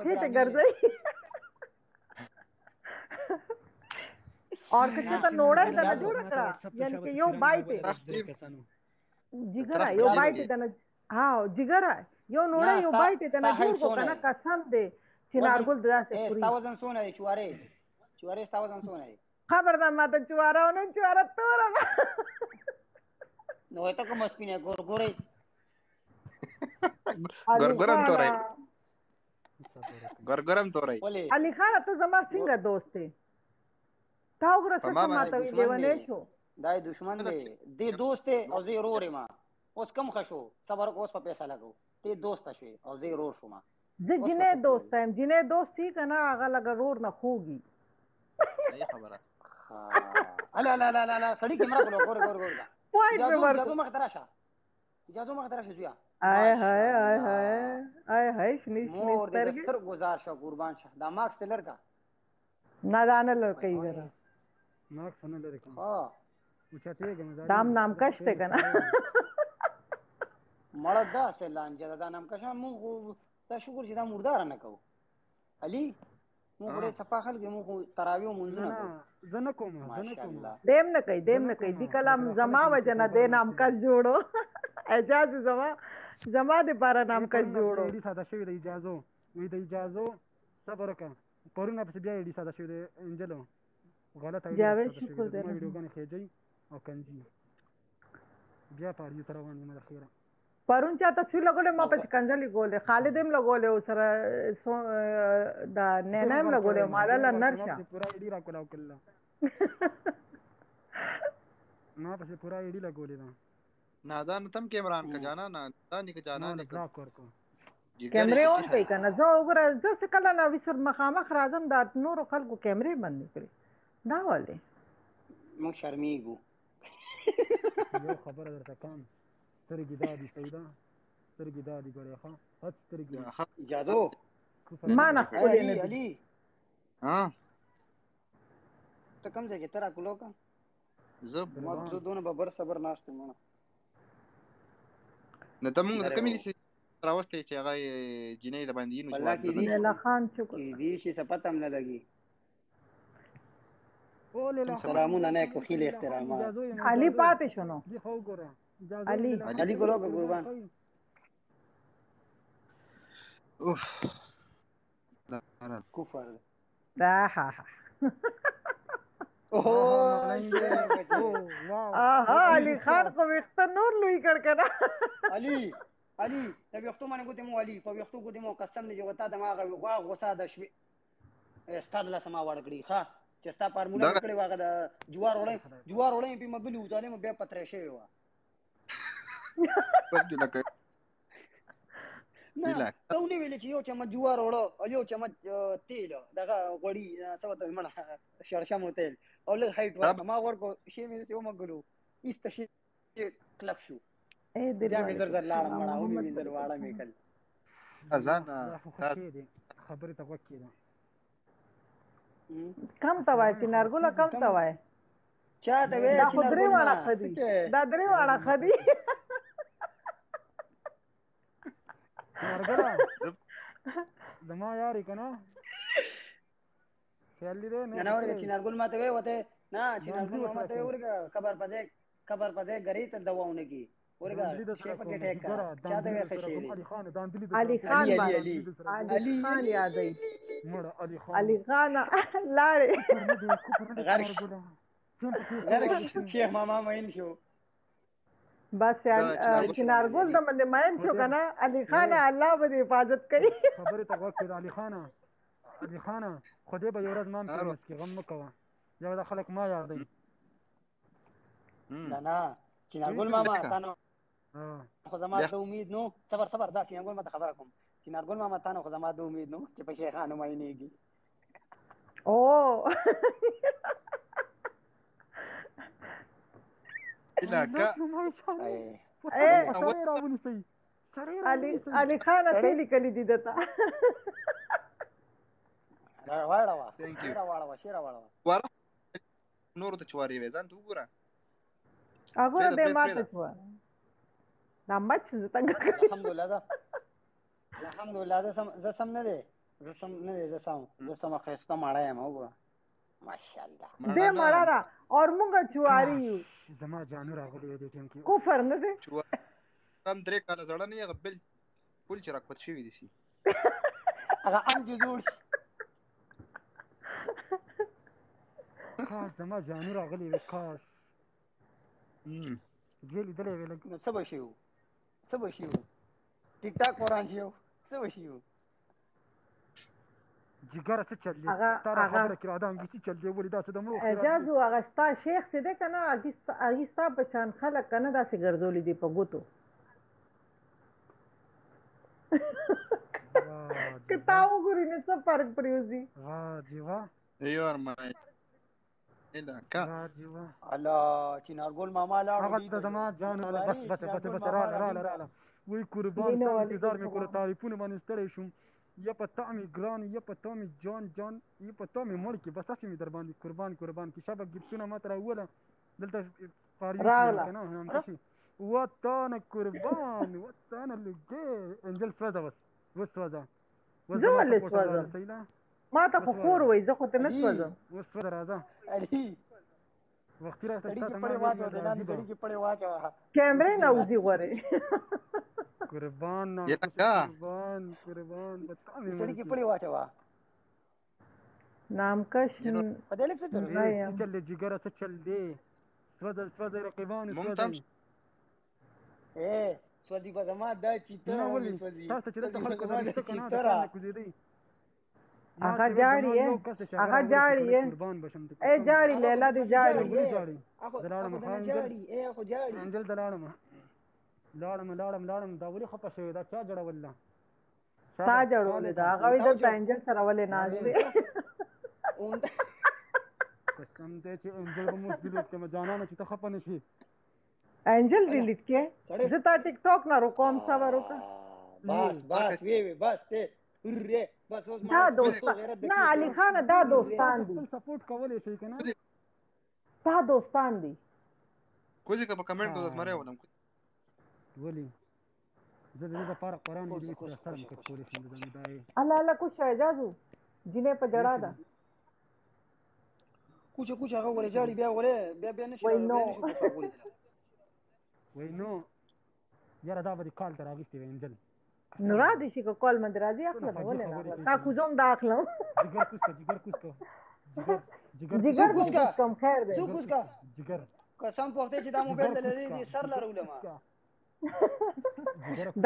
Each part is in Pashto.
چیرته ګرځئ اور که چېرته نوړی دنه جوړه کړه یعنې کې یو بایټ جګره یو بایټ دنه ها جګره یو نوړی یو بایټ دنه جوړ کو کنه قسم دې چنارګل داسې خوري ستا وزن څونه دی چوارې ستا وزن څونه دی خبر ده ماته چواره او نن چواره توره ده نو ته کوم سپینه ګورګورې ګورګورم تورې علي خان ته زما څنګه دوست دی تا وګوره څه ماته لیونی شو دا دشمن دی دی دوست دی او زه ورور یم اوس کم ښه شو صبر اوس په پیسه لګو تی دوست شوې او زه ورور شوم زه جنې دوست یم جنې دوست یې که نه هغه لږه رور نه خوږي خبره الا لا لا لا سړی کیمرا کولو ګور اجازه مخته راشه زویا آی هاي آی هاي آی هاي شنی مور دې ستر گزار شو قربان شه دا ماکس تلر کا نه دانه لړکې ګره ماکس نه لري کوم ها اوچته ګمزار دام نام کشته کنه مړه دا سلام جدا دا نام کښه مونږ دا شکر چې دا مردار نه کو علي مونږ له صفه خلک مونږ تراویح منځونه زنه کوم دیم نه کوي دی کلام زما وجنه دې نام کښ جوړو اجازه زما د بار نام کښ جوړو دې ساده شوی د اجازه وې د اجازه صبر وکړه پرونه په بیا دې ساده شوی د انجلو غلط ایډیا جاوید شکر دې ویډیوګانې خېجی او کنجي بیا په یو تر باندې مخیره پرون چا تصویر لګولې ما په کنځلې ګولې خالد هم لګولې او سره دا نینا هم لګولې مالا نرشه پورا ایډی را کولاو کله ما په پورا ایډی لګولې دا نادان تم کیمران کا جانا نادان کا جانا نه بلاک ورکو کیمرې اون کوي کنه زه وګوره زه څه کله نه وسر مخامخ راځم دا نور خلکو کیمرې بند کړې دا ولې موږ شرمېږو یو خبره درته کوم سترګې دادي سیدا سترګې دادي ګورې ښه هڅ سترګې اجازه ما نه خولې نه علي ها ته کوم ځای کې ترا کولو کا زه دونه ببر صبر ناشته مونږ نه ته مونږ کومې دي راوستي چې هغه جنې د باندې نو جواب الله خان شکر دې شي څه پته هم نه لګي سلامونه نه کو خیل احترامات علي پاتې شنو جی خو ګوره علي ګورو قربان اوف دا کفر دا ها ها علي خان خو وخت نور لوی کړ کنه علي دا وختو باندې ګوتې مو علي په وختو ګوتې مو قسم نه جوړتا دماغ غوسه د شوي استاد له سما وړ کړی ښا چې ستا فارموله کړی واغه د جوار وړې په مګلو ځاله مې به پترې شوی و پدې لکه نه ته ونی ویل چې یو چمچ جوار وړو او یو چمچ تیل دغه غوړی سوته مړه شړشمو تیل او له هایټ ورته ما ورکو شی مې سیو مګلو ایست شي کلک شو بیا مې زر لاړم مړه او مې زر واړه مې کل اذان خبره ته وکړه کم توای چې نارګوله کم توای چا ته وې چې دا درې واړه خدي نارګوله دما یاري کنه خیال دې نه اورګه چې نارګول ماته وې وته نه چې نارګول ماته وې اورګه خبر پدې غری ته دواونه کی اورګه شي په کې ټیک چا ته وې خشي علي خان یادې علي خان لاړې غرق شیخ ماما مین شو بس چې نارګل د باندې مین شو کنه علي خان الله به حفاظت کوي خبره ته وکړه علي خان خدای به یو ورځ مام کوي چې غم مکوه یو د خلک ما یاد دی نه چې نارګل ماما تانو خو زما د امید نو صبر ځا چې نارګل ماته خبره کوم چې نارګل ماما تانو خو زما د امید نو چې په شیخانو ماینېږي او علي خان ته لیکلي دي دته راواړه نور د چوارې وې ځان ته وګوره هغه به ماته شو دا مچ څنګه الحمدلله زه سم نه دی زه سم نه دی، زه سمه ښایسته ماړه یم وګوره ماشاءالله. دې مړه ده او مونږ چواري یو. زما جانو راغلی دی ټیم کې کفر نه دی هم 3 کاله زړه نه هغه بل پول چې راکوت شوي دي شي هغه ام دې جوړ شي. کاش زما جانو راغلی وي کاش زه لیدلی وی لږ نو څه به شي وو ټیک ټاک قرآن شي وو څه به شي وو. جګره څه چل دی تا را خبره کړه دا انګلیسي چل دی ولې دا څه د مړو اعجاز و هغه ستا شیخ چې دی که نه هغې ستا په شان خلک که نه داسې ګرځولي دي په ګوتو که تا وګورې نو څه فرق پرېوځي. واجبه ایوار مای الهکا واجبه الله چنارګل ماما لاړو هغه ته زما جان بس راله وای قربان ستا انتظار مې کولو تعریفونه باندې ستړی شوم یا په تا مې ګران یا په تا مې جان یا په تا مې مړ کړي بس هسې مې در باندې قربان کې شابه ګیفټونه ماته راووله دلته راغله وطن قربان وطن لګې انجل سوځه اوس سوځه زه ولې سوځم ما ته خو خور وایي زه خو ته نه سوځم اوس سوځه راځه علي وختي راځه سړي کې پړې واچوه دی لاندې سړي کې پړې واچوه کیمرې نه وځي غورې قربان سړي کې پړې واچوه نامکش په دې لږ څه چل چل دی جګره څه چل دی سوځه رقیبانو سوځه سوځي به زما دا چیتره ولې سوځي تاسو چې دلته خلکو درنیسته که نه کوزېدی هغه جاړي هغه جاړي ای جاړي لیلا دې جاړي انجل د لاړم دا ولې خفه شوې دا چا جوړوله تا جوړولې ده هغه وایي دلته انجل سره ولې ناست دی قسم دی چې انجل به موږ ډیلیټ کړم جانانه چې ته خفه نه شي انجل ډیلیټ کې زه تا ټیک ټاک نه روکوم صبر وکړه بس وی بس ته بس اوس دا دوستان نه علي خان دا دوستان دي سپورټ کولای شي کنه دا دوستان دي کوزي که په کمنټ کې زمره ولم ولي زه د دې لپاره قرآن دې په سر مې کولې شم د دای الله کو شهجازو جنې په جړا ده کوچه هغه ولې جاړي بیا نشي وای نو یاره دا به کال تر اغستې وې انجل نو را دي شي کول من راځي اخله ولې نه تا کوزوم دا اخلم جګر کوسکا جګر کوم خیر دی جګر قسم په خدای چې دا موبایل د لري سر لرولم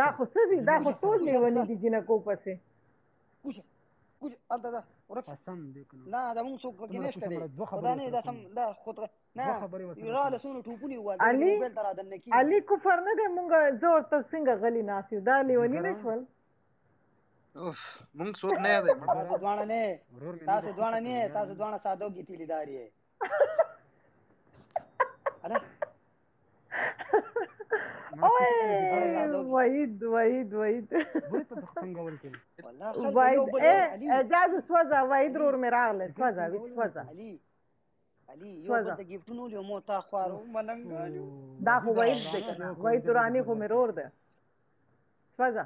دا خو سدي دا خو ټول لیونی دي جنہ کو پسه کوچه الته دا ورته قسم دې کنه نه دا موږ څوک پکې نشته دی خدا نه دا سم دا خود نه را لسونو ټوپونی و دا موبایل تر ادن کی علي کفر نه دی مونږ زور ته څنګه غلی ناسیو دا لیونی نشول اوف مونږ څوک نه دی تاسو دوانه ساده گیتی لیداري اره وحید اعجاز سوځه وحید رور مې راغله سوځه علي یو بل د ګیفټونو له مو تا خوارو ملنګانو دا خو وحید دی کنه وحید رانی خو مې رور ده سوځه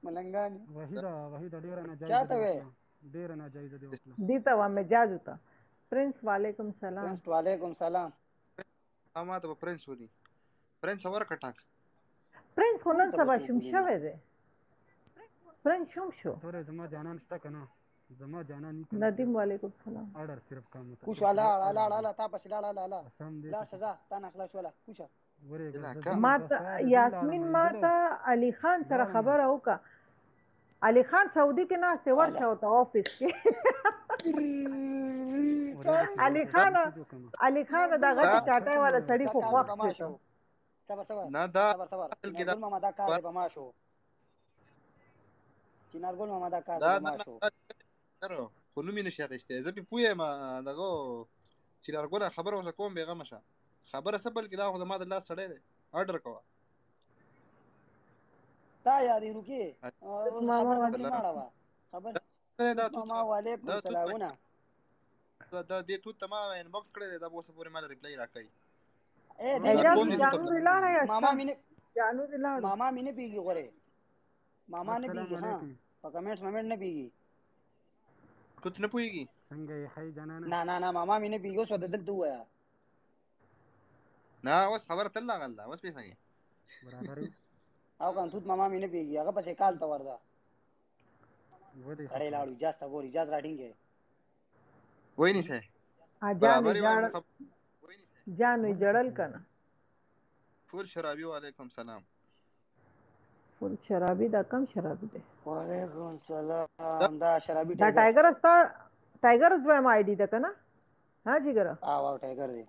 ملنګان وحید ډیر نه جایز چاته وې ډیر نه جایز دی وکړه دیتا و مې جاز وتا پرنس وعلیکم سلام ما ته پرنس ودی پرنس اور کټاک پرنس خو نن سبا شوم شوی دی پرنس شوم شو تورې زما جانان شته کنه زما جانان ندیم وعلیکم سلام آرډر صرف کام ته کوش والا تا پس لا سزا تا نخلا شولا کوشه ما ته یاسمین ما ته علي خان سره خبره وکړه علي خان سعودي کې ناشته ورشه او ته آفیس کې علي خان دا غټ چاټای والا سړی خو خوښ شو صبر نه دا چنارګل ماما دا کار به ما شو خو نومې نشي اخیستی زه پې پوه یم دغه چنارګله خبره اوسه کوم بېغمه شه خبره څه بلکې دا خو زما د لاس سړی دی اډر کوه دا یاري رکې خبر باندې ماړه وه خبر ماما وعلیکم سلامونه دا دې توت ته ما انباکس کړی دی دا به اوسه پورې ما له ریپلای راکوي ماما مې نه پیږي غوره ماما نه پیږي ها په کمنټس نه پیږي ته نه پوهېږي څنګه یې ښایي جانانه؟ نه ماما مې نه پیږي. اوس ورته دلته ووایه. نه اوس خبره تل راغله ده اوس پې څنګه برابر یې او که توت ماما مې نه پیږي هغه پسې کال ته ورده سړی لاړو اجاز ته ګور اجاز راټینګې ونیسئ برابر برابر جانو جړل کنه فول شرابي وعلیکم سلام فول شرابي دا کم شرابي دی وعلیکم السلام دا شرابي دا ټایګر استا ټایګر زما آی ډی ده کنه ها جګر او ټایګر دی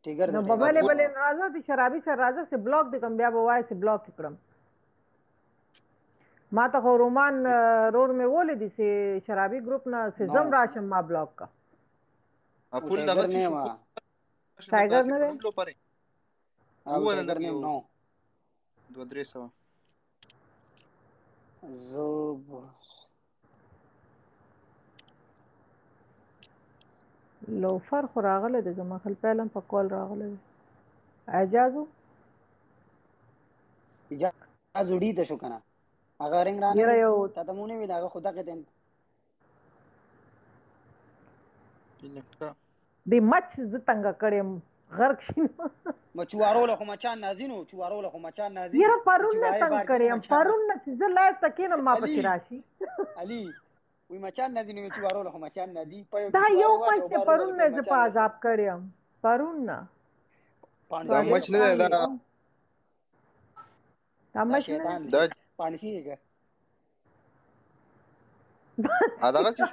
ټایګر نو ببل بل راځه دي شرابي سره راځه سه بلاک دي کوم بیا به وای سه بلاک کړم ما ته رومان روډ مې ولې دي سه شرابي ګروپ نه سه زم راشم ما بلاک کا فول دغه شو ټایګر نه دی لو پاره او ټایګر نیم نو 2-300 زوب لوفر خو راغله د زما خپل پهلم په کول راغله اجازه جوړی ته شو کنه هغه رنگ رانه یو ته مونږ وی دا خدا کې دین د مچ ز څنګه کړم غرق شین مچوارو له مچان نازینو چوارو له مچان نازین یره پرون نه څنګه کړم پرون نه چې ز لایف تکینه ما پکې راشي علي وی مچان نازینو چوارو له مچان نازی دا یو پښه پرون نه ز په عذاب کړم پرون نه دا مچ نه دا مچ نه دا پانی سیګه اداګه شو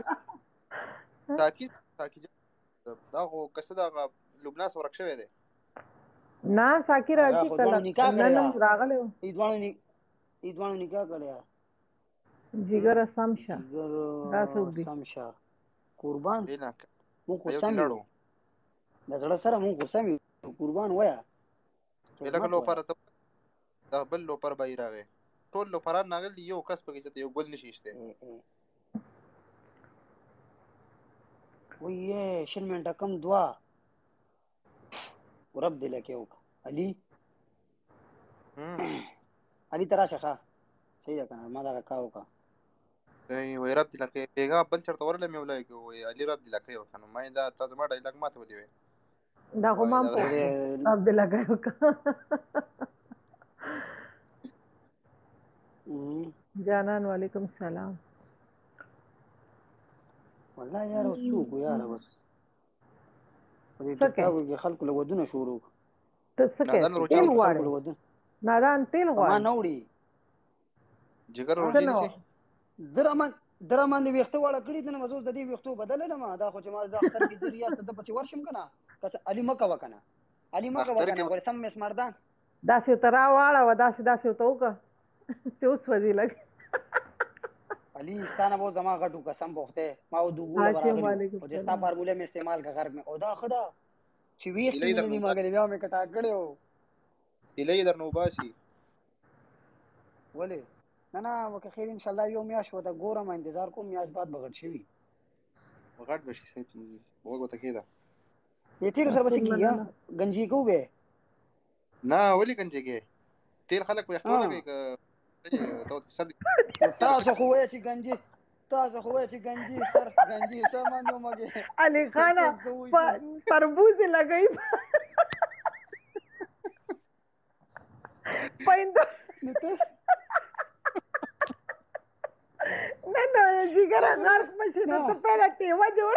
تاکي دا خو کسه دا لبنان سره ورکشوي دي نه ساکي راځي کله نن راغله ایدوانو نکاح کړیا جګر سمشا دا څوک دي سمشا قربان مو کو یو سم لړو دا زړه سره مو کو سم قربان ویا لکه لو پر ته دا بل لو پر بای راغی ټول لو پر ناغل یو کس پکې چې یو بل نشيشته وې شل منټه کم دوا ورب دې لکه وک علي علي تراشه ښه صحیح ده کنه ما دا کاو کا ای وې رب دې لکه پیغا بل چرته ورله مې ولای کو وې علي رب دې لکه وکنه ما دا تاسو ما ډایلاګ ماته ودی وې دا خو ما په رب دې لګایو کا جانان وعلیکم سلام والله یار وسوق یار بس دې ټاکو کې خلکو له ودونه شروع ته څه کوي تیل غواړي نادان تیل غواړي ما نوړي جګر ورځي نشي درمان دې وختو واړه کړی دنه مزوز د دې وختو بدل نه ما دا خو چې ما زاختر کې ذریعہ ست د پسې ورشم کنه کس علي مکه وکنه علي مکه وکنه ور سم مس مردان داسې ترا واړه و داسې توګه څه اوس وځي لګ علي ستانه وو زما غټو قسم بوخته ما و دوغول برابر او جستا فارموله میں استعمال کا غرب میں او دا خدا چې ویخ نه ماګل بیا مې کټا کړو الی در نو باسي ولې نه وکه خیر ان شاء الله یوم یا شو دا ګورم انتظار کوم میاش بعد بغټ شي غټ بشي سید وګو ته کېدا یې تیر سره بس کیه گنجی کو به نه ولي گنجی کې تیل خلک په اختو لګي ک تاسو خو وای چې گنجی سر گنجی سامان مګه علي خان تربوز لګای پاینده نه جګر غرق مشه نو ته پیدا ټیوا جوړ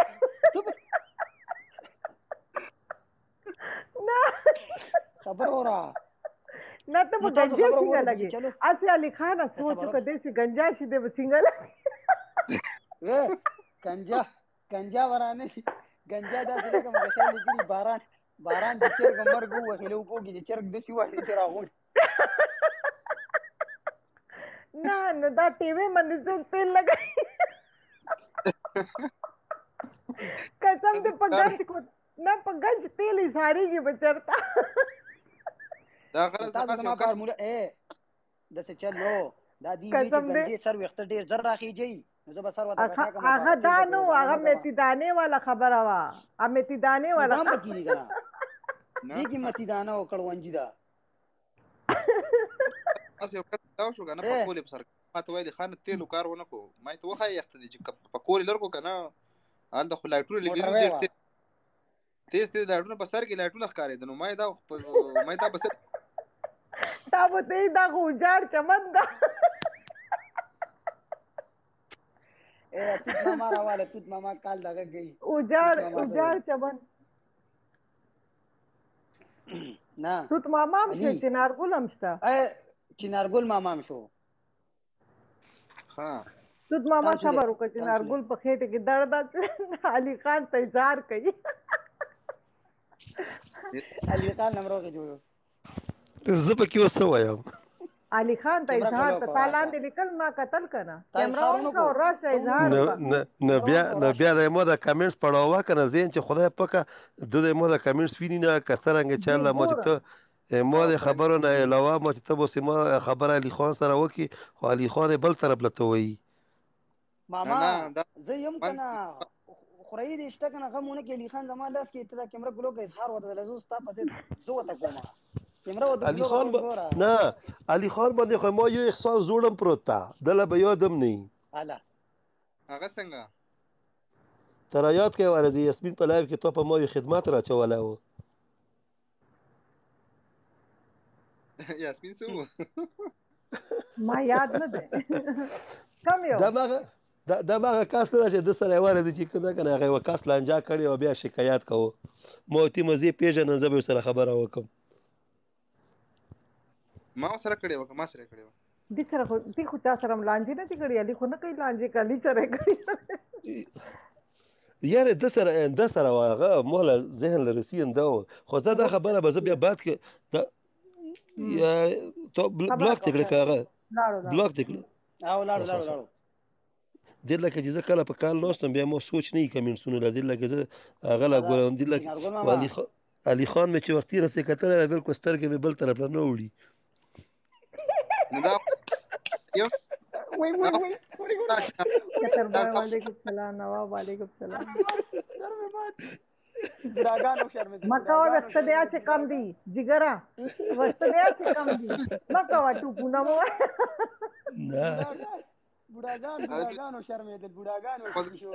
نه خبر اورا نه ته په گنجا څنګه لګي اسی علي خان سوچو کده سي گنجا شي د سنگل گنجا ورانه گنجا داسې لکه مګه خیال کړي باران د چرګ مرګ وهلو کوږي د چرګ د سیوا چې راغون نه دا ټیوي باندې څو تیل لګای قسم دې په گنج کو نه په گنج تیل یې ساريږي بچرتا دا غلط تاسو ما فارموله د څه چلو دا دی چې گنجي سر وخت ډیر زر راخیږي نو زه به سر وته راکا هغه دا نو هغه میتی دانه والا خبره وا ا میتی دانه والا نام پکې دی کنه دې کې میتی دانه او کړوانجی دا تاسو یو کتاو شو کنه په کولې سر ما ته وایي خان تیلو کار ونه کو ما ته وخه یخت دي چې په کولې لرکو کنه هلته خو لایټونه لګېدلي موټر وای ډېر تیز لایټونه په سر کې لایټونه ښکارېدل نو ما یې دا په سر تا به ته یې دا خو وجاړ چمن ده توت ماما راواله توت ماما کال دغه گئی وجاړ چمن نه توت ماما هم شته چنارګل هم شته چنارګل ماما هم شو ها توت ماما صبر وکړه چنارګل په خېټه کې درد اچ علي خان ته اظهار کوي علي خان نمروغه جوړو زه پکې اوس څه وایم علي خان ته اظهار ته تالان دې لیکل ما قتل کنه کیمرا او راشه اظهار نه بیا د مو د کمنټس پړاوه کنه زین چې خدای پکه د مو د کمنټس ویني نه کڅرنګ چې الله مو ته مو د خبرو نه علاوه مو ته به سم خبره علي خان سره وکي خو علي خان بل طرف لته وي ماما زه يم کنه خوري دې شته کنه غمونه کې علي خان زما لاس کې ته دا کیمرا ګلو کې اظهار وته لزو ستا پته زه وته کومه علي خان نه علي خان باندې خو ما یو احساس زوړم پروت تا دله به یادم نه الا هغه څنګه تر یاد کې ورته یاسمین په لایو کې ته په ما یو خدمت را چوله و یاسمین څه ما یاد نه ده کم یو دا ما کاس نه چې د سره ورته چې کنه هغه وکاس لانجا کړی او بیا شکایت کوو مو تی مزي پیژنې زبر سره خبره وکم ما سره کړی وکه ما سره کړی و دې سره خو دې خو چا سره لانجې نه دي کړی علي خو نه کوي لانجې کلی سره کوي یاره د سره واغه مولا ذهن لرسین دا خو زه دا خبره به بیا بعد کې دا یا تو بلاک تکړه کاغه بلاک تکړه او لاړو دې لکه چې زه کله په کال نوستم بیا مو سوچ نه کوم سونه دې لکه زه غلا ګورم دې لکه علي خان مې چې وختي رسې کتل بالکل سترګې مې بل طرف نه وړي دا یو وعلیکم السلام نواب وعلیکم السلام مکه وخت دې اسه کم دي جګرا وخت دې اسه کم دي مکه واټو پونه مو نه بوډاګانو شرمېدل بوډاګانو شو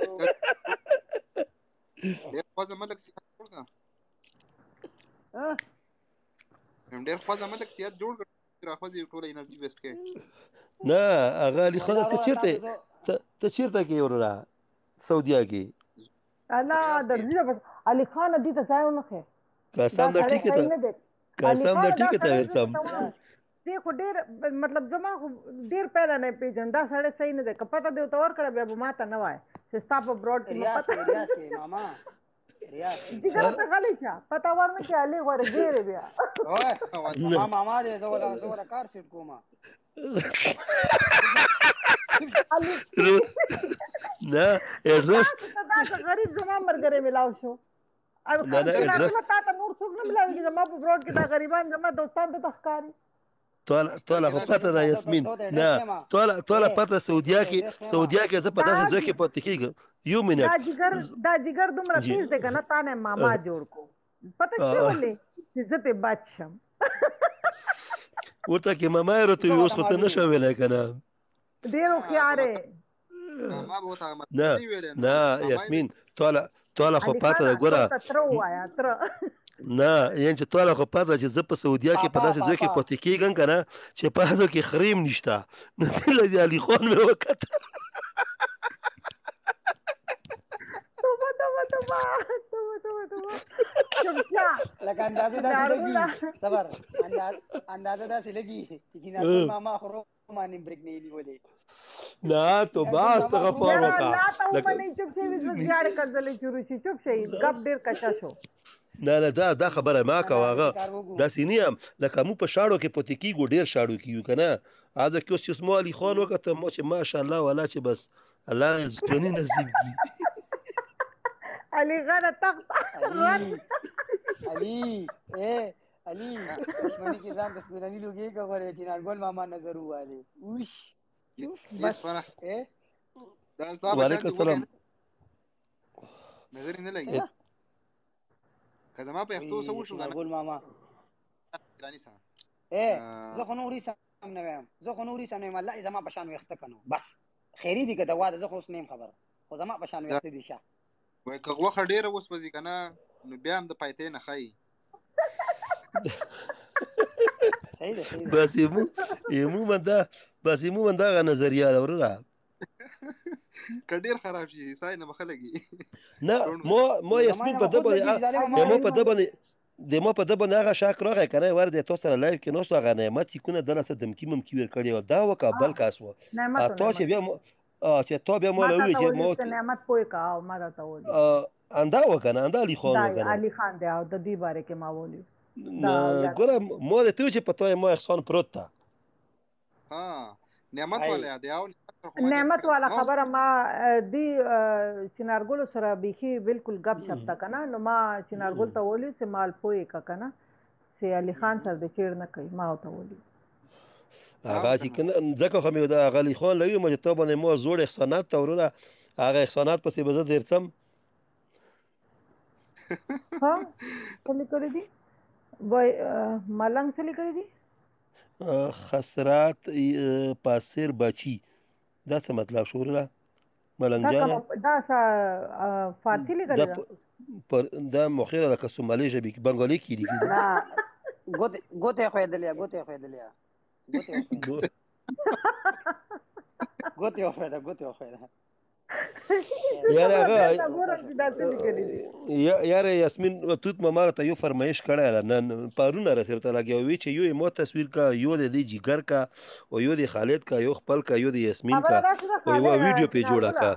ډېر خوځه ملک سیاست جوړ کړه ډېر خوځه ملک سیاست جوړ کړه راخوځي ټوله انرژي ویسټ کې نه هغه علي خان ته چیرته کې ورا سعودیا کې الله درځي علي خان دې ته ځای نه ښه قسم د ټیکټ ورسم دې خو ډېر مطلب زما خو ډېر پیدا نه پیژن دا سړی صحیح نه دی که پته دی ورته ورکړه بیا به ما ته نه وایي چې ستا په براډ کې ریاض کې ماما جګر ته غلی شه پته ورنه کې علي غوړه ګیرې بیا ماما دې زوره کار سیټ کومه نه ایډرس دا غریب زما مرګره ملاو شو نه ایډرس تا ته نور څوک نه ملاوي زما په براډ کې دا غریبان زما دوستان ته تخکاری طالع خو پته ده یاسمین نه طالع پته سعودیا کې زه په داسې ځای کې پاتې کېږم یو منټ دا جګر دومره تیز دی که نه تا نه ماما جوړ کو پته څه ولې چې زه پې بچ شم ورته کې ماما یې راته اوس خو څه نه شم ویلی که نه ډېر هوښیار نه یاسمین طالع خو پته ده ګوره تره ووایه تره نه یعنی چې طالع خو پته چې زه په سعودیا کې په داسې ځای کې پاتې کېږم که نه چې په هغه کې خریم نشته نو دله د علي خان مې وکتل لکه اندازه داسې لګي صبر اندازه داسې لګي چې جنازه ماما خورو باندې بریک نه نیولې نه تو با استغفار وکړه لا ته ومنې چوپ شي وس ځاړ کړلې شروع شي چوپ شي غب ډیر کچا شو نه دا خبره ما کوغه دا سینیم لکه مو په شاړو کې پاتې کیږو ډیر شاړو کیو کنه اځه کې اوس اسمو علي خان وکته مو چې ماشاءالله ولا چې بس الله زونی نصیب کی علي غره تخت علي دشمنی کې ځان بس مې نه لګي کوي چې نارګل ماما نظر واله وش بس فرح دا وعلیکم السلام نظر نه لګي کله ما په یختو سو شو نارګل ماما رانی سره زه خو نوري سم نه وایم الله زما بشان وخته کنو بس خیری دي که دا واده زه خو اوس نیم خبر خو زما بشان وخته دي شه وای که غوښه ډېره وسوځي که نه نو بیا هم د پایتې نه ښایي. بس عموما دغه نظریه ده وروره. که ډېر خراب شي سای نه به ښه لګي. نه ما یاسمین په ده باندې هغه شک راغی که نه ورځ تاسو سره لایو کې ناست هغه نعمت چې کونه دله څه دمکي ممکي ورکړې وه دا وه که بل کس وه تا چې بیا چې تا بیا ما له وویل چې نعمت پوه کا او ما راته وویل انده وه که نه انده علي خان وه که نه علي خان دی او د دې باره کې ما وویل ګوره ما درته وویل چې په تا یې ما احسان پروت ده. نعمت والا دی او نعمت والا خبره ما دی چنارګل سره بیخي بالکل غب شپ تا کنه نو ما چنارګل ته وویل چې مال پوي کا کنه چې علي خان سره د چیر نه کوي ما ته وویل هغه چې کنه ځکه خو مې د علي خان لوي ما چې ته باندې ما زوړ احسانات ته وروره هغه احسانات پسې به زه درڅم ها څه لیکلي دي وای ملنګ څه لیکلي دي خسرات پاسر بچی دا څه مطلب شو وروره ملنګ جانه دا فارسی لیکلی ده دا مخیره لکه سومالي ژبې کې بنګالي کې لیکلي نه ګوتې ښویېدلې یاره یاسمین توت مما راته یو فرمایش کړی ده نن پرونه راسره ورته لګیا وی چې یو یې ما تصویر کا یو د دې جګر کا او یو د خالد کا یو خپل کا یو د یاسمین کا او یو ویډیو پې جوړه کا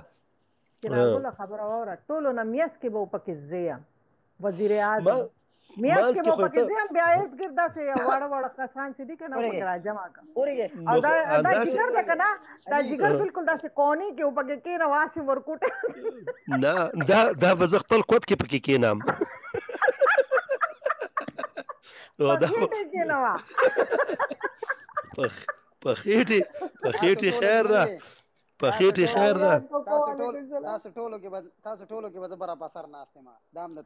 خبره واوره ټولو نه میاس کې به پکې زه وزیر اعظم میاس کې به پکې زه بیا یې ګردا سه واړه کسان چې دي کنه پکې راځم کا او دا جګر ده کنه دا جګر بالکل دا سه کونی کې پکې کې رواسي ورکوټه نه دا به زه خپل کوټ کې پکې کېنام دا په خېټې خیر ده په خېټې خیر ده تاسو ټولو کې به برابر اثر ناشته ما دام د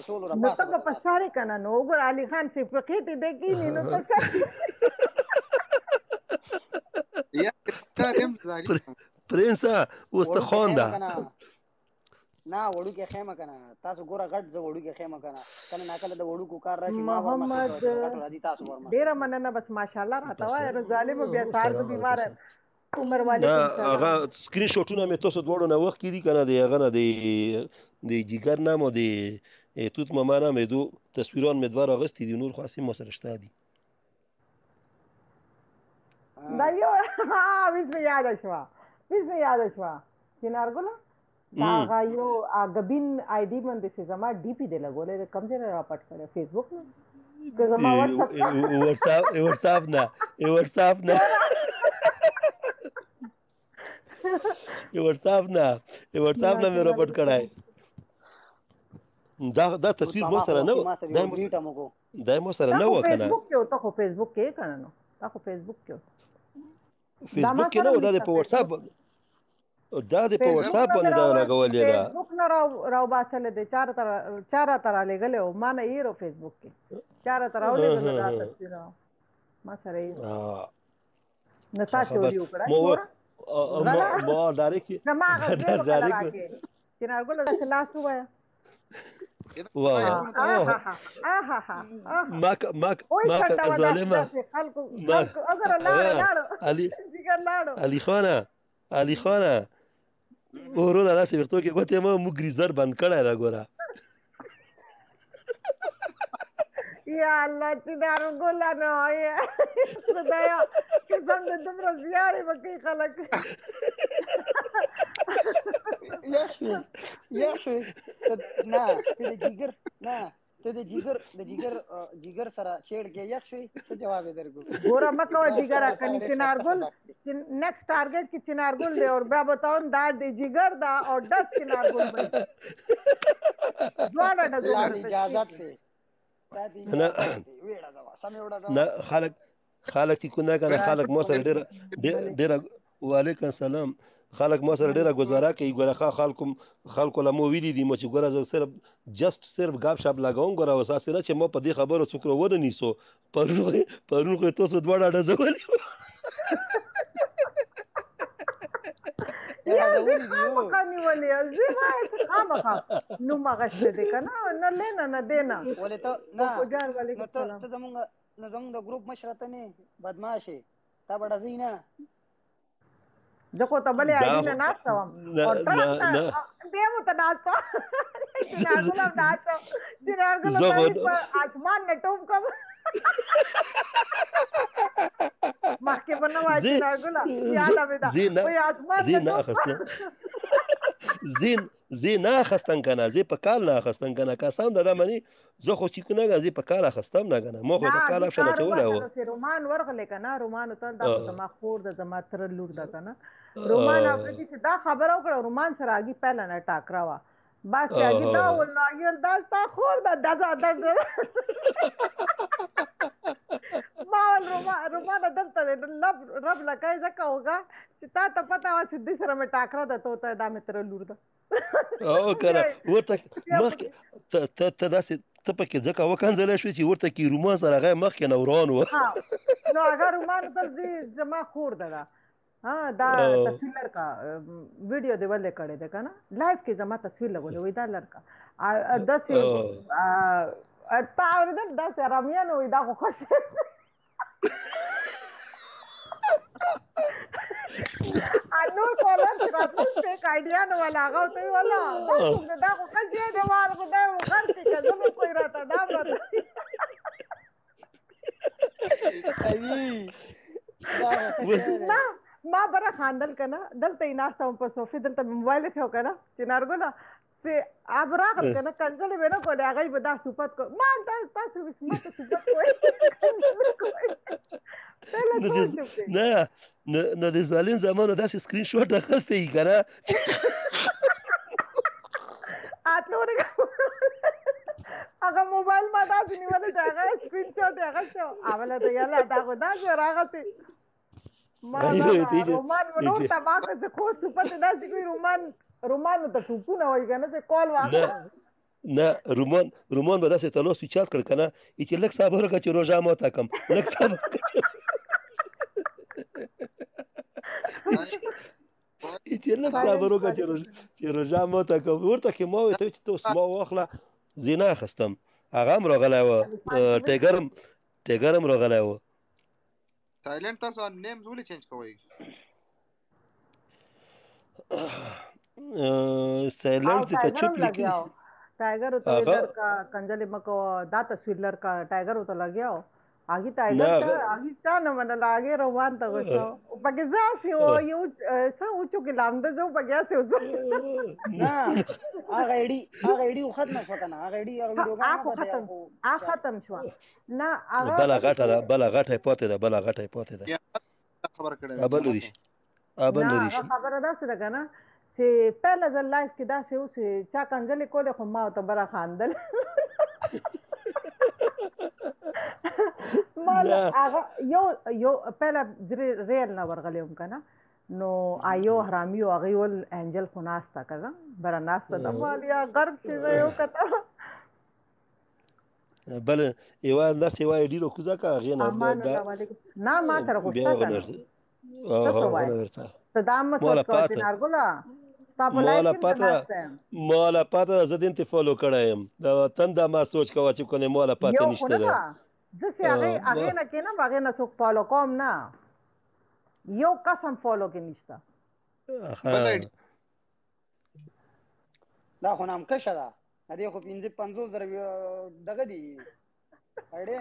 ټولو را پاسه نو په ساري کنه نو ګور علي خان چې په خېټې د کینې نو څه یا پرنسا اوس ته خان ده نه وړو کې خیمه کنه تاسو ګوره غټ زه وړو کې خیمه کنه کله ناکله د وړو کو کار راشي ما محمد ډیر مننه بس ماشاءالله راته وای ظالم بیا سار د بیمار عمر والے هغه سکرین شاټونه مې تاسو دوړو نه وخت کې دي کنه دی هغه نه دی جګر نام او دی توت ماما نام دو تصویران مې دوه راغستې دي نور خاصه ما سره شته دي دا یو ویس مې یاد شو چنارګل دا یو غبین آی ډی باندې چې زما ډی پی دی لګولې کم ځای را پټ کړی فیسبوک نه که زما واتساپ نه واتساپ نه مې را پټ کړای دا تصویر مو سره نه دا مو سره نه و کنه ته خو فیسبوک کې کنه نو تا خو فیسبوک کې نه و دا په واتساپ باندې دا لګولې ده فیسبوک نه راو باسل دي چار تر لګلې او ما نه یې فیسبوک کې چار تر اولې دا تصویر ما سره یې نه تاسو یو کړه ما ډایرکټ چنارګل د خلاص وایا ما ظالمه علي خانه ورونه داسې وختو کې ګوتې ما موږ ګریزر بند کړی دا ګوره یا الله چنارګل نه وایه خدایا چې څنګه دومره زیارې وکړي خلک یخ نه ته د جګر سره چېړ کې یخ شوي څه جواب یې درکړو ګوره مه کوه جګر کني چنارګل نیکسټ ټارګټ کې چنارګل دی اور بیا بتاؤں دا د جګر دا او دس چنارګل دی دواړه اجازت دی نه خلک چې کو نه کنه خلک مو سره ډېر وعلیکم السلام خلک ما سره ډېره گزاره کوي ګوره خلکو له مو ویلي دي چې ګوره زه صرف ګاپ شاپ لګوم ګوره اوس هسې نه چې ما په دې خبرو څوک ونه نیسو پرون خو یې تاسو دواړه ډزولي خامخا نیولې زه وایم خامخا نو مغشته دې که نه نه لینا نه دینا ولې ته ته زمونږ د ګروپ مشره ته نه بدماشې تا به ډزې نه زه خو ته بلې آیډي نه ناسته وم دی مو ته ناسته چنارګل هم ناسته چنارګل په آسمان نه ټوپ کوم مخکې به نه وایي چنارګله یاده مې ده وایي آسمان نه ټوپ زه نه اخستم کنه زه په کال نه اخستم کنه قسم دادم منی زه خو چې کنه زه په کال اخستم نه کنه مو خو د کال افشل چوله و رومان ورغله کنه رومان ته دا ما خور د زما تر لور ده کنه رومان او چې دا خبر او کړ رومان سره اگې پهل نه ټاکرا وا بس اگې دا ولایل دا تا خور دا ما رومان دلته رب لکای زکه وګه چې تا ته پتا و چې د سره مې ټاکرا ده ته دا مې تر لور ده او کنه ورته مخکې ته داسې ته پکې ځکه وکانځلی شوې چې ورته کې رومان سره هغه مخکې نه وران و نو هغه رومان دلته زما خور ده دا تصویر لرکا ویډیو دی ولې کړی دی کنه لایف کې زما تصویر لګولې وای دا لرکا داسې تا ورته داسې رامیان وای دا خو خوښ انو کولر چې راځي فیک آیډیا نو ولا هغه ته ولا دا خو کجې دی وال خدای وغر کې زما کوئی راته دا راته ما برا خاندل کنه دلته ناشته په صوفي دلته موبایل کې کنه چې نارګولا سي ابراغ کنه کنځلې ونه کوله هغه به دا صفات کو ما تاسو وسمه صفات کوی نه د ظالم زمانو داسې سکرین شاټ اخیستی یې که نه هغه موبایل ما داسې نیولی چې هغه سکرین شاټ یې اخیستی و اوله ته یله دا خو داسې راغسې ما رومان ونور تباه کړ چې خو صفت یې داسې کوي رومانو ته ټوپونه وایي که نه چې کال واخله نه رومان به داسې تلاس وچات کړ که نه چې لږ صبر وکړه چې روژه ماته کړم لږ صبر وکړه چې لږ صبر وکړه چې روژه ماته کړم ورته کې ما وایي ته چې ته اوس ما واخله زه نه اخیستم هغه هم راغلی و ټیګر هم راغلی و سایلنټ تاسو نیمز ولې چینج کوئ سایلنٹ ته چپ لیکي टाइगर तो इधर का कंजली मको दा तस्वीर लर का टाइगर तो लग गया आगे टाइगर का आगे का न मन लागे रोमान तो गो पगे जा से ओ यू सा ऊंचो के लामदे जो पगे से ना आ गाड़ी खत्म शो ना आ गाड़ी खत्म शो ना بلا غټه پاتې ده خبر کړه ابل لري خبر ده څه ده کنه چې پهله ځل لایف کې داسې و چې چا کنځلې کولې خو ما ورته بره خاندل هغه یو پهله ریل نه ورغلی وم که نه نو یو حرامي و هغې ول انجل خو ناسته که نه بره ناسته ده مالیا غرب چې زه یو کته بل یوه داسې وایي ډېرو کوزه که هغې نه ما سره خو شته که نه څه وایي ته دا مه سوچ کوه چې نارګله مالا پاته زه دین ته فالو کړی یم د وطن دا ما سوچ کوه چې کنه مالا پاته نشته ده زه چې هغې نه کینم هغې نه څوک فالو کوم نه یو کس هم فالو کې نشته دا خو نامکشه ده دې خو 50,000 دغه دي اړیا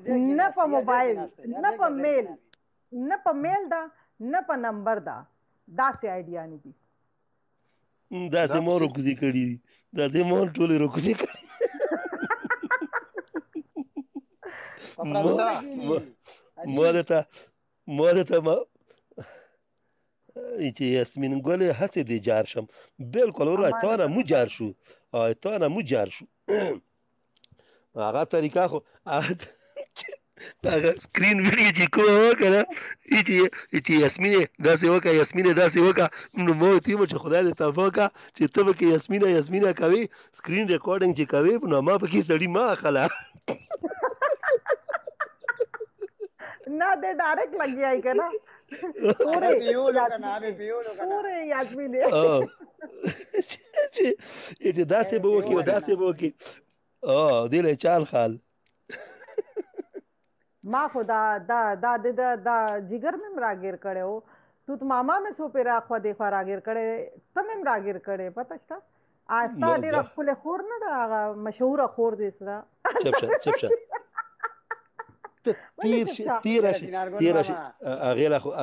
دي نه په موبایل نه په میل ده نه په نمبر ده داسې آیډیا نه دي داسې ما روکوزي کړي دي داسې ما ټولې روکوزي کړي ما درته چې یاسمین ګلې هڅې دې جار شم بالکل ورای تا نه مو جار شو هغه طریقه خو هغه سکرین ویډیو چې کومه وکړه چې یاسمینې داسې وکړه نو ما ورته ویم چې خدای دې توفیق وکړه چې ته به کې یاسمینه کوې سکرین ریکارډینګ چې کوې نو ما پکې سړي ما اخله ना दे डायरेक्ट लग गया है क्या पूरे यास्मीन چې داسې به وکړي او داسې به وکړي دې له چال خال ما خو دا جگر مې راګیر کړو تو ماما مې سو پیرا خو دې خو راګیر کړي تم مې راګیر کړي پته شته آستا ډېر خپل خور نه دا مشهور خور دې سره چپ شه تیر شي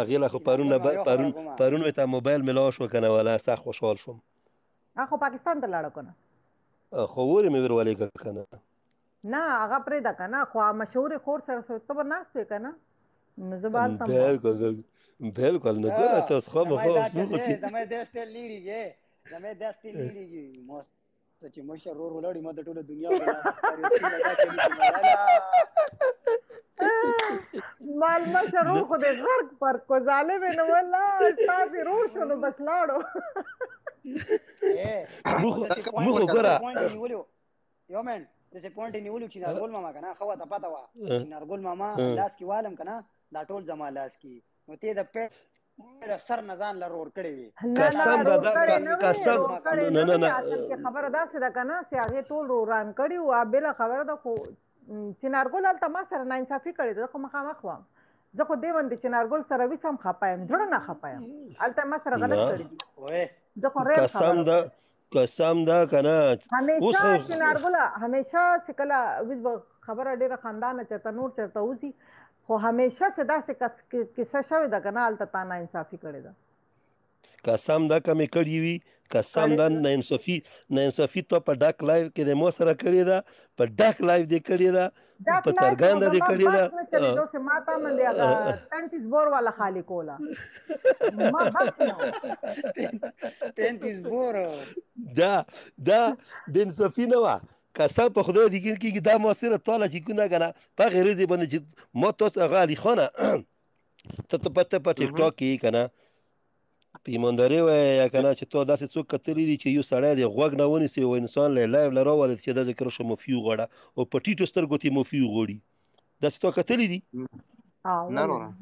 اغه خو پرون ته موبایل ملاو شو کنه ولا سخت خوشحال شوم خو پاکستان ته لاړو کنه خو ورې مې ورولې کنه نه هغه پرې دا کنه خو مشهور خور سره ته به ناشته کنه نزبال تم بالکل نه ګره تاسو خو مخ زمې د سټیل لیریږي مو چې مشه رور ولړی مده ټوله دنیا مال مشه رور خو دې غرق پر کو ظالم نه والله تاسو رور شنو بس لاړو مخ ګره یو من د څه پوینټ نیولو چې نارګل ماما کنه خو ته پتا وا نارګل ماما لاس کې والم کنه دا ټول زما لاس کې نو ته د پیټ سر نزان لرور کړی وي قسم دا قسم نه خبره دا څه ده کنه چې هغه ټول روران کړی او بل خبره ده خو چې نارګل الته ما سره ناانصافي کړی ده خو مخامخ وام زه خو دې باندې چې نارګل سره وسم خپایم ځړ نه خپایم الته ما سره غلط کړی وای زه خو قسم دا کنه همیشه چې نارګل همیشه چې کله خبره ډیره خاندان چرته نور چرته وځي خو همیشه صدا سے کیسه شوی دا کنه الته تا نه انصافي کړی دا قسم دا کمې کړی وي قسم دا نه انصافي ته په ډاک لایو کې د مو سره کړی دا په ډاک لایو دې کړی دا په څرګند دې کړی دا چې ما ته من دی هغه 33 بور والا خالی کولا ما بس 33 بور دا د انصافي نه وا قسم په خدای دې کې دا موثره طاله چې کنه کنه په غیر دې باندې چې مو تاسو غالي خانه ته په ټیک ټاک کې کنه پیمانداري وای یا کنه چې تو داسې څوک کتلی دي چې یو سړی دی غوږ نه ونیسي او انسان له لایو لراول چې دا ذکر شو مفیو غړه او په ټیټو سترګو ته مفیو غړي داسې تو کتلی دي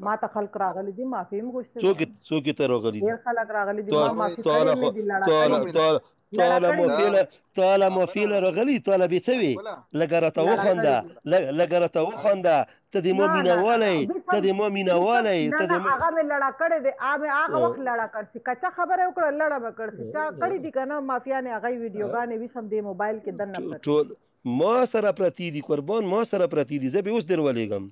ما ته خلق راغلي دي معافي مغوښته څوک ته راغلي دي خلک راغلي دي ما معافي تعالی موفیل راغلی تعالی بیتوي لګرته وخنده ته د مؤمنه والی ته د مؤمنه والی ته د هغه مې لړا کړې دي هغه وخت لړا کړ چې کچا خبره وکړه لړا وکړ چې چا کړی دي کنه مافیا نه هغه ویډیوګانې وسم دی موبایل کې دنه ټول ما سره پرتی دي قربان ما سره پرتی دي زه به اوس درولېګم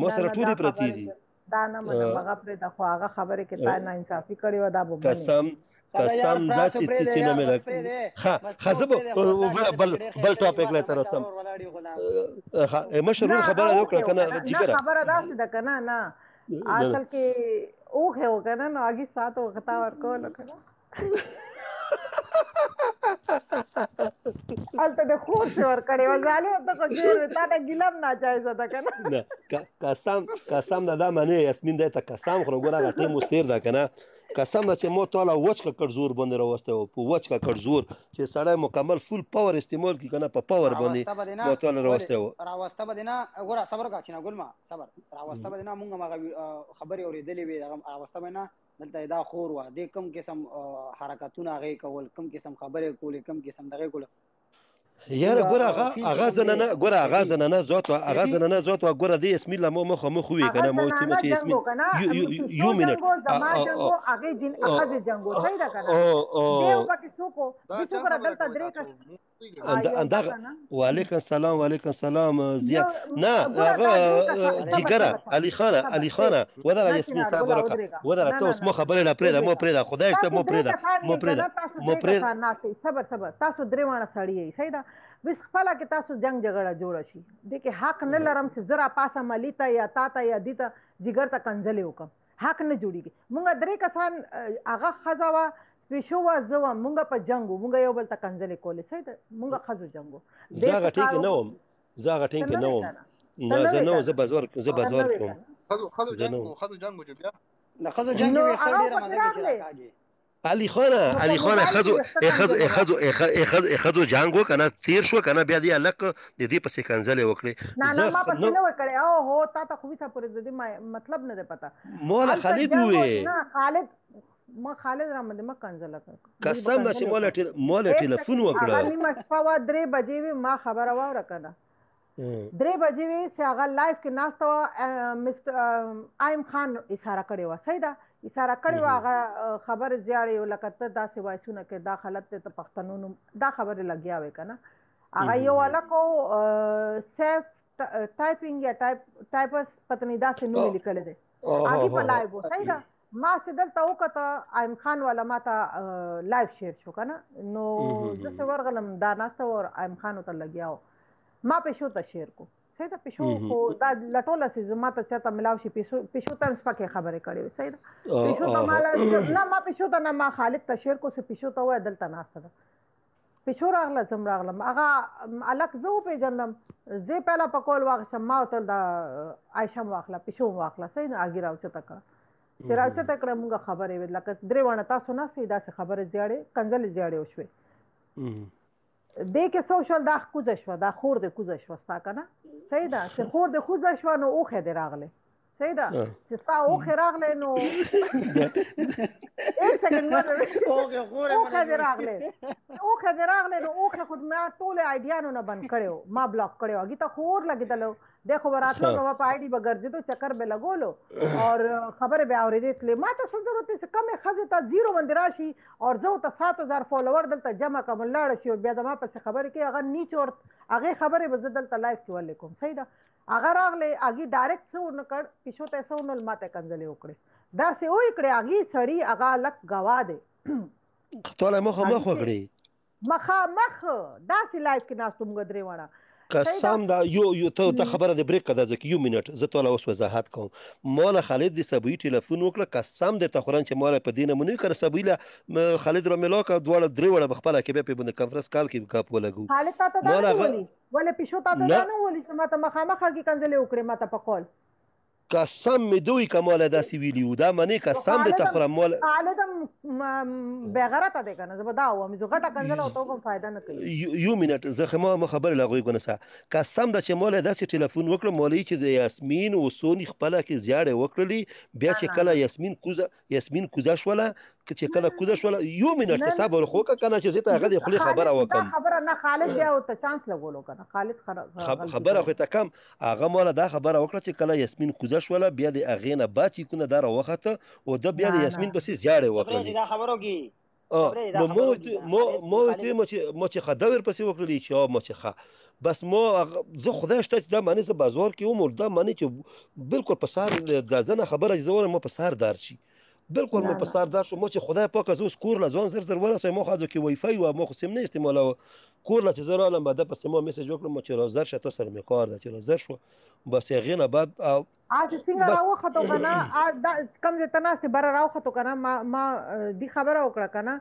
ما سره ټول پرتی دي دا نه هغه پر د خو هغه خبره کې تا نه انصافي کړی و دا به قسم دا چې نه مې ها خزب بل ټاپک لا تر سم مشهور خبره وکړه کنه جګره خبره دا ده کنه نه اصل کې اوه هو کنه نو اگې ساتو غتا ورکول کنه الته د خور څور کړي وځاله ته کو چې تا ته ګلم نه جایز ده کنه نه قسم دا معنی یاسمین ده ته قسم خو ګوره غټي مستیر ده کنه قسم چې مو تعالی وچکه کړزور باندې راوسته او په وچکه کړزور چې سړی مکمل فول پاور استعمال کی کنه په پاور باندې مو تعالی راوسته باندې نه وګوره صبر کا چې نه ګل ما صبر راوسته باندې نه مونږه خبرې اورېدلې وي راوسته باندې دلته دا خور وا د کم قسم حرکتونه غي کول کم قسم خبرې کولې کم قسم دغه کول یاره ګوره هغه زنانه ذات ګوره د اسمیل مو مخ وی کنه مو ته چې اسمیل یو منټ هغه جن اخذ جنگو صحیح ده کنه دیو پکې څوکو څوک را دلته درې کا وعلیکم السلام زیاد نه هغه جګره علي خانه ودره یاسمین صاحب ورکا ودره تاسو مو خبره نه پرې مو پرې خدای ته مو پرې صبر تاسو درې وانه سړی صحیح ده وس خپل کې تاسو جنگ جګړه جوړ شي د کې حق نه لرم چې زرا پاسه ملیتا یا تاتا یا دیتا جګر ته کنځلې وکم حق نه جوړیږي مونږ درې کسان هغه خزاوه پښو وځو مونږ په جنگو مونږ یو بل ته کنځلې کولې صحیح ده مونږ خزو جنگو زاغه ټینګ نه وم نه زه نو زه بازار کوم خزو جنگو جو بیا نه خزو جنگو خو ډیره مزه کې راکاږي علي خان خزو جنگ وکنه تیر شو کنه بیا دی الک د دې پسې کنځلې وکړي نه ما پسې نه وکړې او هو تا ته خو وسه پورې د دې مطلب نه پتا مولا خالد وې نه خالد را مده ما کنځل قسم چې مولا ټلیفون وکړه نیمه شپه و 3 بجې ما خبره واوره کړه 3 بجې چې هغه لایف کې ناست و مستر ایم خان اشاره کړې و صحیح ده اشاره کړې و هغه خبر زیاړې لکه ته داسې وایسونه کې دا حالت ته پښتنو دا خبره لګیا وې کنه هغه یو الکو سیف ټایپینګ یا ټایپرز پتنی داسې نو لیکل دي هغه په لایو صحیح ده ما سدل ته وکړه ایم خان والا ما ته لایو شیر شو کنه نو زه څه ورغلم دا ناسته ور ایم خان ته لګیاو ما پښو ته شیر کو صحیح ده پښو خو دا لټوله سي زما ته چاته ملاو شي پښو ته سپکه خبره کړې صحیح ده پښو ته مال نه ما پښو ته نه ما خالد ته شیر کو سي پښو ته وای دلته ناسته ده پښو راغله زم راغلم هغه الک زو په جنم زه پهلا پکول واغشم ما ته دا عائشہ واخله پښو واخله صحیح نه اګیراو چته کړه چې راځه کړه موږ خبرې لکه درې ونه تاسو نه سي دا خبره زیاړې کنځل زیاړې وشوي دې کې سوشل دا کوزه شو دا خور دې کوزه شو ستا کنه صحیح ده چې خور دې کوزه شو نو اوخه دې راغله صحیح ده چې ستا اوخه راغله نو एक सेकंड اوخه دې راغله نو اوخه خود ما ټول آیډیا نه بند کړو ما بلاک کړو اګه ته خور لګیدلو देखो براتلو نو په آی ډی بغرځي ته چکر به لګولو اور خبره به اورېدل ما ته څه ضرورت چې کم خزه ته زیرو باندې راشي اور زه ته 7000 فالوور دلته جمع کوم لاړ شي بیا د ما په خبره کې هغه نیچ اور هغه خبره به دلته لایف کې ولیکم صحیح ده هغه راغله هغه ډایرکټ څو نه کړ پښو ته څو نل ماته کنځلې وکړي دا سه وې کړې هغه سړی هغه لک غوا دی ټوله مخ وکړي مخ دا سه لایف کې ناس تم غدري وړه قسم دا یو ته خبره د بریک کده ځکه یو منټ زه ټوله اوس وضاحت کوم مولا خالد د سبوی ټلیفون وکړه قسم د تخورن چې مولا په دینه مونږ کړ سبویله خالد رملو کا دوړ درې وړه بخپله کې به په کنفرنس کال کې کاپ ولګو خالد ته دا نه ولې پښو ته دا نه ولې چې ماته مخامخه کې کنځلې وکړې ماته په کول قسم می دوی کمال داسې ویلیو دا منی قسم د تخورن مولا خالدم بغیرته ده کنه زه دا و مې زه غټه کنځل او ته کوم فائدہ نه کوي یو منټ زه خو ما خبر لغوي کنه سا قسم د چې مولا داسې ټلیفون وکړ مولوی چې د یاسمین او سونی خپل کې زیاړه وکړلی بیا چې کله یاسمین کوزه شوله چې کله کوزه شوله یو منټ صبر خو کنه چې زه ته هغه خپل خبره وکم خبره نه خالد بیا او ته چانس لګولو کنه خالد خبره خو ته کم هغه مولا دا خبره وکړه چې کله یاسمین کوزه شوله بیا د اغینه باچی کنه دار وخته او د بیا د یاسمین پسې زیاړه وکړلی دا خبرو کې مو چې خداور پسې وکړلی چې مو چې بس مو زه خدای شته دا معنی زه بازار کې ومر دا معنی چې بالکل په سار د ځنه خبره زوره مو په سار دار شي بالکل مو په سار دار شو مو چې خدای پاک زو سکور لا ځون زر ورسې مو خاځو کې وای فای او مو سم نه استعمالو کور لا چې زه رالم بعد پسې مو میسج وکړم چې روزر شته سره مې کار ده چې روزر شو بس یغینه بعد څنګه راوخته کنه کم دې تناسه بر راوخته کنه ما دی خبره وکړه کنه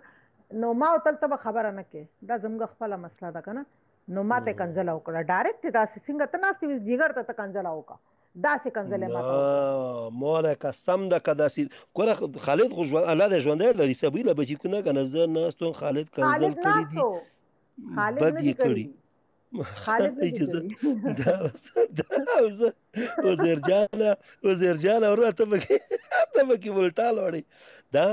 نو ما تلته خبره نه کې دا زموږ خپل مسله ده کنه نو ما ته کنځل وکړه ډایرکټ دا څنګه تناسه جګر ته کنځل وکړه دا څه کنځلې ما مولا قسم د کداسي کوله خالد خو الله دې ژوند لري سبیله بچی کنه کنه زه ناستون خالد کنځل کړی دي خالد نه کړی خالد دا وزرجانه ورته ته ولټال وړي دا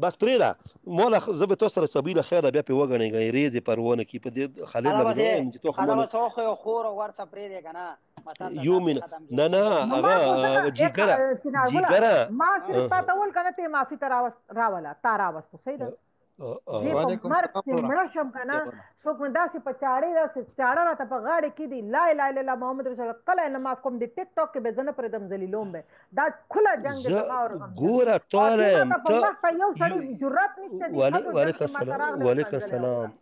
بس پریدا مولا زه به تاسو سره سبیله خیر بیا په وګڼې غي ریزه پرونه کې په دې خالد له چې تو خو خور او ورسه پریده کنه یو من نه هغه جګره ما صرف تاسو ول کنه ته معافي راولا تارا واستو صحیح ده وعلیکم السلام مرشم کنه څوک من داسې په چاړې چاړه راته په غاړه کې دی لا اله الا الله محمد رسول الله کله نه معاف کوم د ټیک ټاک کې به زنه پر دم ذلیلوم به دا کله جنگ دی ګوره ټوله یو سړی جرأت نشته وعلیکم السلام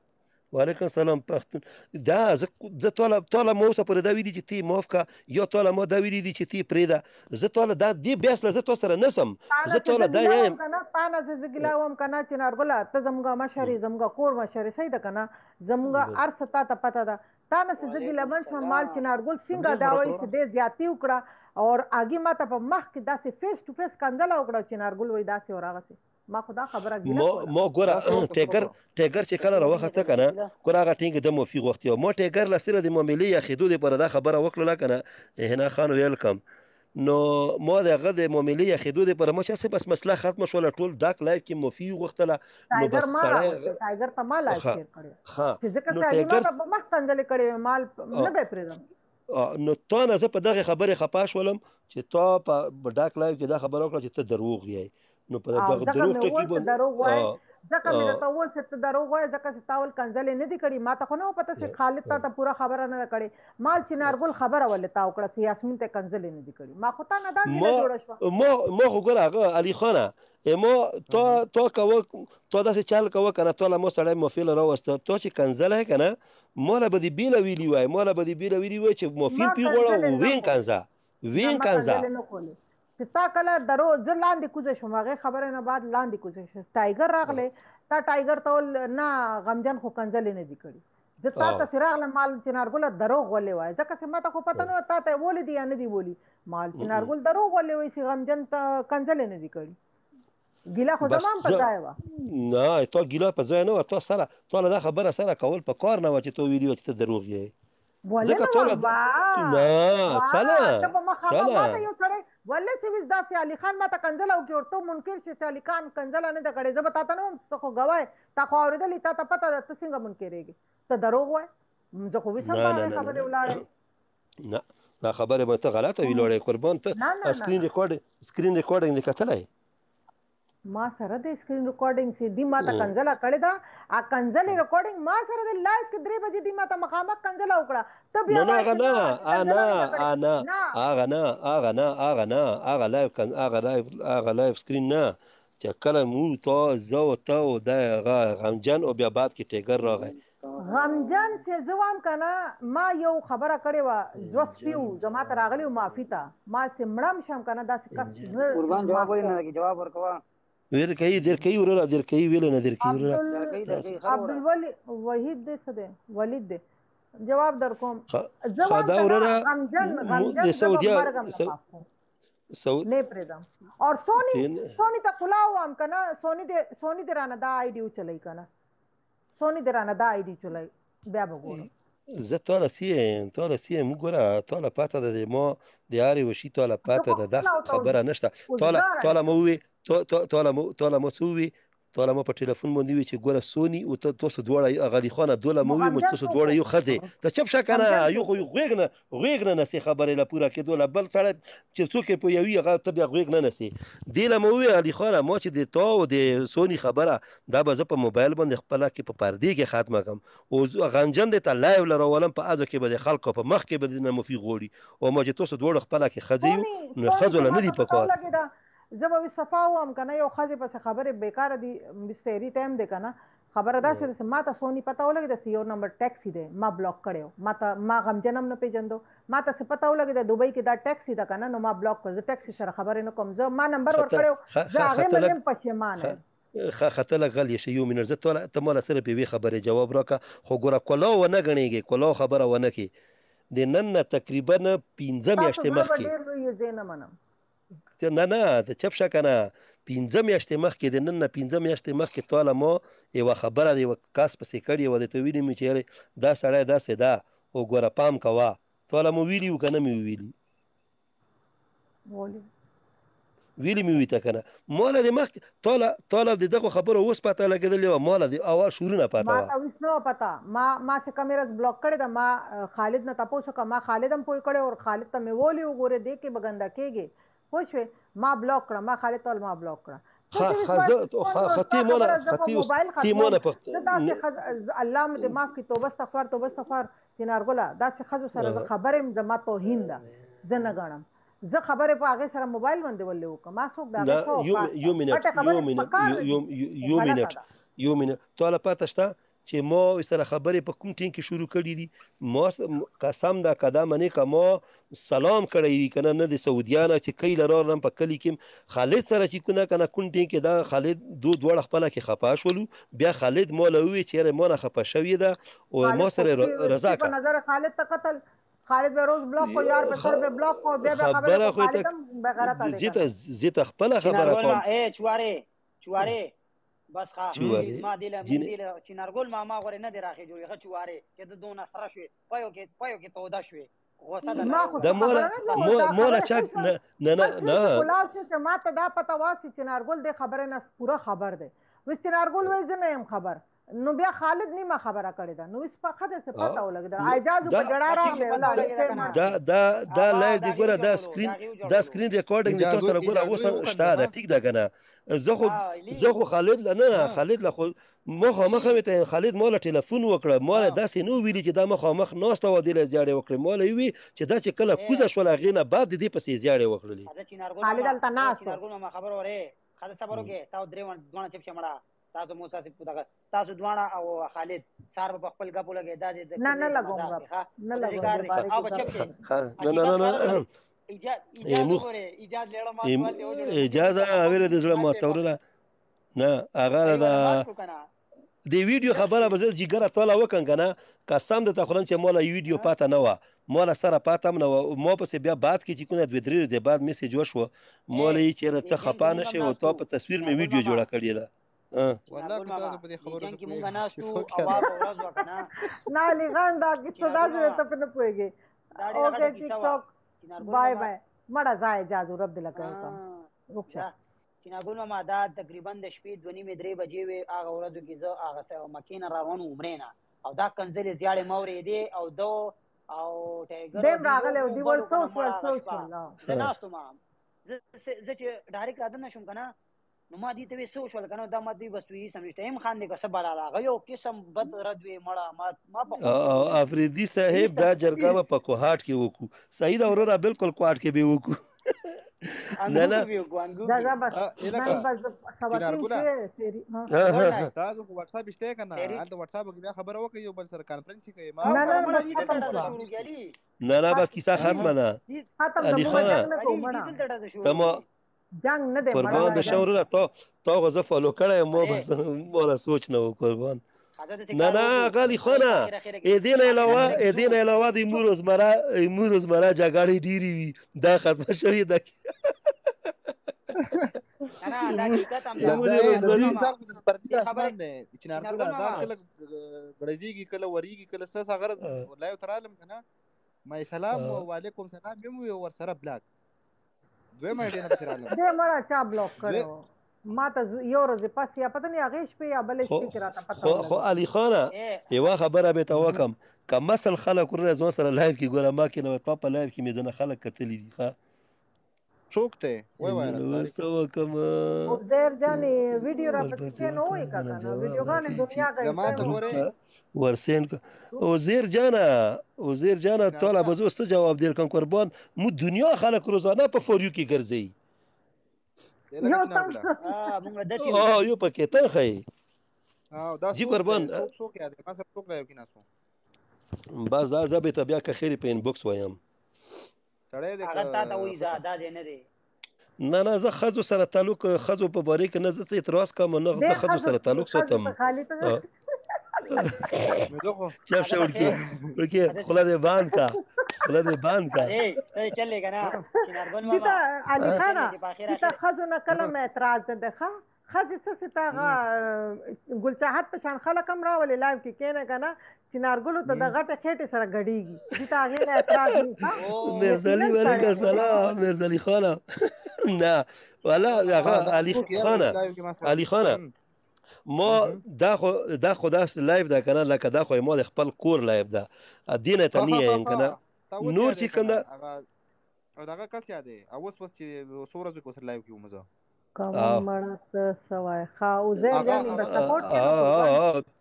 وعلیکم السلام پښتون دا زه ټوله مو اوسه پرې دا ویلي چې تی معاف کا یا ټوله مو دا ویلي دي چې تی پرېږده زه ټوله دا دې بیاس له زه تو سره نسم زه ټوله دا یم پانه زه ګیلاوم کنه چې نارګله ته زموږ مشري زموږ کور مشري صحیح ده کنه زموږ ارث ته پته ده تا نه زه ګیلمن شم مال چې نارګل څنګه دا وایي چې دې زیاتی وکړه اور اگې ما ته په مخ کې داسې فیس ټو فیس کنځله وکړه چې نارګل وایي داسې اور هغه ما خدا خبره ګیله ما ګوره ټیګر چې کله راوخته که نه ګوره هغه ټینګ د موفي غوښتي وه ما ټیګر له سره د معاملې اخېدو دپاره دا خبره وکړله که نه هنا خان ویل کم نو ما د هغه د معاملې اخېدو دپاره ما چې هسې بس مسله ختمه شوله ټول ډاک لایف کې موفي وغوښتله نو بس سړی ټایګر ته ما لایف شیر کړی چې ځکه چې ما ته مخ کنځلې کړې مال نه به پرېږدم نو تا نه زه په دغې خبرې خفه شولم چې تا په ډاک لایف کې دا خبره وکړه چې ته دروغ یې نو په دغه دروغ ټکي باندې ځکه مې درته وویل چې ته دروغ وایې ځکه چې تا ول کنځلې نه دي کړي ما ته خو نه پته چې خالد تا ته پوره خبره نه ده کړې ما چنارګل خبره ولې تا وکړه چې یاسمین ته کنځلې نه دي کړي ما خو تا نه دا ګیله جوړه شوه ما خو ګوره هغه علي خانه ما تا کوه تا داسې چل کوه که نه تا له ما سړی موفیل راوسته تا چې کنځلی که نه ما له به دې بیله ویلي وای ما له به دې بیله ویلي وای چې موفیل پیغوړه وین کنځه چې تا کله درو زه لاندې کوزه شوم هغې خبرې نه بعد لاندې کوزه شوم ټایګر راغلی تا ټایګر ته ول نه غمجن خو کنځلې نه دي کړي زه تا تاسې راغلم مال چنارګله دروغ ولې وایي ځکه چې ما ته خو پته نه وه تا ته یې ولې دي یا نه دي بولي مال چنارګل دروغ ولې وایي چې غمجن ته کنځلې نه دي کړي ګیله خو زما هم په ځای وه نه تا ګیله په ځای نه وه تا سره تا له دا خبره سره کول په کار نه وه چې تا ویلي وه چې ته دروغ یې ولې چې ویس داسې علي خان ما ته کنځله وکړي ورته منکر شي چې علي خان کنځله نه ده کړې زه به تا ته نه وم ته خو ګواه تا خو اورېدلې تا ته پته ده ته څنګه منکرېږې ته دروغ وایې زه خو ویسم په هغې خبرې ولاړې نه دا خبرې به ته غلطه ویلوړې قربان ته سکرین ریکارډینګ دې کتلی ما سره د سکرین ریکارډینګ چې دی ما ته کنځله کړې ده ا کنځلې ریکارډینګ ما سره د لایف کې 3 بجې دی ما ته مخامخ کنځله وکړه ته بیا هغه لایف سکرین نه چې کله مو تا زه او ته او د غمجن او بیا بعد کې ټیګر راغی غمجن چې زه وایم که نه ما یو خبره کړې وه زوس پیو زما ته راغلی و معافي ته ما چې مړم شم که نه داسې کس قربان جواب ولې نه لګي جواب ورکوه دیر کوي وروره دیر کوي ویله نه دیر کوي وروره عبدالولي وحید دی څه دی ولید دی جواب در کوم زه وایم غمجن سعودیه نه پرېږدم اور سونی ته کلاو وایم که نه سونی دې رانه دا آی ډي وچلوي که نه سونی دې رانه دا آی ډي چلوي بیا به ګورم زه تاله سیم وګوره تاله پاته ده د ما د هرې وشي تاله پاته ده دا خبره نشته تاله ما ووي تاله ما څه ووي تاله ما په ټلیفون باندې وي چې ګوره سونی او تاسو دواړه غلي خانه دوله ما ووي تاسو دواړه یو ښځې ته چپ شه که نه یو خو غوږ نه نسې خبرې له پوره کېدو له بل سړی چې څوک یې پوهوي هغه ته بیا غوږ نه نسې دې له ما ووي علي خانه ما چې د تا او د سونی خبره دا به زه په موبایل باندې خپله کې په پردې کې ختمه کړم او غنجن دې ته لایو له راولم په ازو کې به د خلکو په مخ کې به د نمفي غوړي او ما چې تاسو دواړه خپله کې ښځې یو نو ښځو له نه دي په کار زه به صفا وم که نه یو ښځې پسې خبرې بیکاره دي بستري ټایم دی که نه خبره داسې ده چې ما ته سونی پته ولګېده چې یو نمبر ټیکسي دی ما بلاک کړی ما غمجن هم نه پېژندو ما ته څه پته ولګېده دوبۍ کې دا ټیکسي ده که نه نو ما بلاک کړ زه ټیکسي سره خبرې نه کوم زه ما نمبر ورکړی زه هغې مې یم پښیمانه یم خطه لږ غل یې یو منټ زه ته ماله سره په یوې خبرې جواب راکړه خو ګوره کلاو ونه ګڼېږې کلاو خبره ونه کړې د نن نه تقریبا 15 میاشتې مخکې نه د چپ شه که نه 15 میاشتې مخکې د نن نه 15 میاشتې مخکې تاله ما یوه خبره د یوه کس پسې کړې وه درته ویلي مې چې دا سړی داسې ده او ګوره پام کوه تاله مو ویلي وو که نه مې ویلي ویلي مې وي ته که نه ما له د مخکې تاله د دغو خبرو اوس پته لګېدلې وه ما له د اول شورونه پته وه ما ته اوس نه وه پته ما چې کومې ورځ بلاک کړې ده ما خالد نه تپوس وکړه ما خالد هم پوه کړی او خالد ته مې وولي وګورې دې کې به ګنده کېږي پوه شوې ما بلاک کړه ما خالد ته ما بلاک کړه الله مې دې معاف کړي توبه استغفار چنارګله داسې ښځو سره زه خبرې یم زما توهین ده زه نه ګڼم زه خبرې په هغې سره موبایل باندې ولې وکړم ما څوک یو منټ تاله پته شته چې ما سره خبرې په کوم ټینګ کې شروع کړي دي ما قسم ده که دا منې که ما سلام کړی وي که نه د سعودیانه چې کله راغلم په کلي کې خالد سره چې که نه کوم ټینګ کې دا خالد دواړه خپله کې خفه شولو بیا خالد ما له وویل چې یاره ما نه خفه شوې ده او ما سره رضا په نظر خالد ته قتل خالد به روز بلاک کو یار به سر به بلاک کو بیا به خبره خالد هم بغیرت زیته خپله خبره کوم چواره بس ښه ما دې له چینارګل ماما غوړې نه دی راخې جوړې ښه چوارې چې د دونه سره شوې پایو کې توده شوې غوسه د مولا چاک نه خلاص چې ما ته دا پته وه چې چینارګل دې خبرې نه پوره خبر دی وس چینارګل وایي زه نه یم خبر نو بیا خالد نیمه خبره کړې ده نو اوس په خده څه پته ولګېده اعجاز په جړا راغلی دا لایو دی ګوره دا سکرین ریکارډینګ دی تاسو سره ګوره اوس شته ده ټیک ده که نه زه خو خالد نه خالد له خو مخامخ مې ته خالد ماله ټلیفون وکړه ماله داسې نه ویلي چې دا مخامخ ناسته وه دې له زیاړې وکړې ماله وي چې دا چې کله کوزه شوله هغې نه بعد د دې پسې زیاړې وکړلې خالد هلته ناست چینارګل خبر اورې خالد صبر وکړې تاسو درې دواړه چپ شمړه تاسو موسی صاحب دغه تاسو دواړه او خالد سار په خپل غپو لګې دا دې نه لګوم نه لګوم او بچب کې نه اجازه اوله د زړه ماتوره نه هغه دا دی ویډیو خبره به زه جګره توله وکړم که نه قسم درته خورم چې ماله ویډیو پاته نه وه ماله سره پاته هم نه وه ما پسې بیا بعد کې چې کومه 2-3 ورځې بعد میسیج وشوه ماله یې چېرې څه خفه نه شي او تا په تصویر مې ویډیو جوړه کړې ده والله که تاسو په دې خبرو کې مونږ ناستو اواز ورځ وکنه نه علی خان دا کیسه داسې ته په نه پوهېږي اوکې ټیک ټاک بای بای مړه ځای اجازه رب دې لکه چینارګل ماما دا تقریبا د شپې 2:30-3 بجې وې هغه ورځو کې زه هغه مکې نه را روان وم عمرې نه او دا کنځلې زیاړې ما اورېدې او دو او ټایګر دیم راغلی او دیوال څو زه ناست وم زه چې ډایرکټ راده نه شوم که نه نو ما دې ته وې څه وشول که نه دا ما دوی بس وي سمجته ایم خان دی که څه بلا راغی یو قسم بد رد وې مړه ما په افریدي صاحب دا جرګه به په کوهاټ کې وکړو صحیح ده وروره بالکل کوهاټ کې به وکړو تاسو خو واتس اپ شته کنه هلته واتس اپ کې بیا خبره وکړئ یو بل سره کانفرنس کوي ما نه بس کیسه ختمه ده علي خان جنگ نه دی قربان د شاورونه تا غو زه فالو کړی ما بس مولا سوچ نه و قربان نه غالي خانه دین علاوه د امور روزمره جګړې ډېرې وي دا ختمه شوې ده کله وریږي کله څه غرض لایو ترالم کنه ما سلام وعلیکم سلام به مو ورسره بلاک دوی ما دې نه ترالم دې مړه چا بلاک کړو ما ته یو ورځ پس یا پته نه هغې شپې یا بلې شپې کې راته پته خو علي خانه یوه خبره به ته وکړم که مثل خلک ورونه زما سره لایف کې ګوره ما کې نه تا په لایف کې مې دنه خلک کتلي دي ښه څوک ته وایي څه وکړم عزیر جانې ویډیو راپسې نه وایي که نه ویډیوګانې دنیا ورسین عزیر جانه تاله به زه اوس څه جواب درکړم قربان مو دنیا خلک روزانه په فوریو کې ګرځوي یو پکې ته ښایي جی قربان بس دا زه به ته بیا که خیرې په انبوکس وایم نه زه ښځو سره تعلق ښځو په باره کې نه زه څه اعتراض کوم نه زه ښځو سره تعلق ساتم چپ شه ورکې خوله دې بند کا چلے گا نا علي خانه دته ښځو نه کله مې اعتراض ده ښه ښځې څه ته هغه ګلچاحت په شان خلک هم راولي لایف کې کښېنه که نه چینارګلو ته د غټې خېټې سره ګډېږي دته هغې نه اعتراض میرزالي وعلیکم السلام میرزالي خانه نه والا هغه علي خانه ما دا خو داسې لایف ده که نه لکه دا خو ما د خپل کور لایف ده دې نه ته نه یم که نه نور چې کوم ده او دغه کس یادې اوس بس چې څو ورځو کې ورسره لایف کې وم زه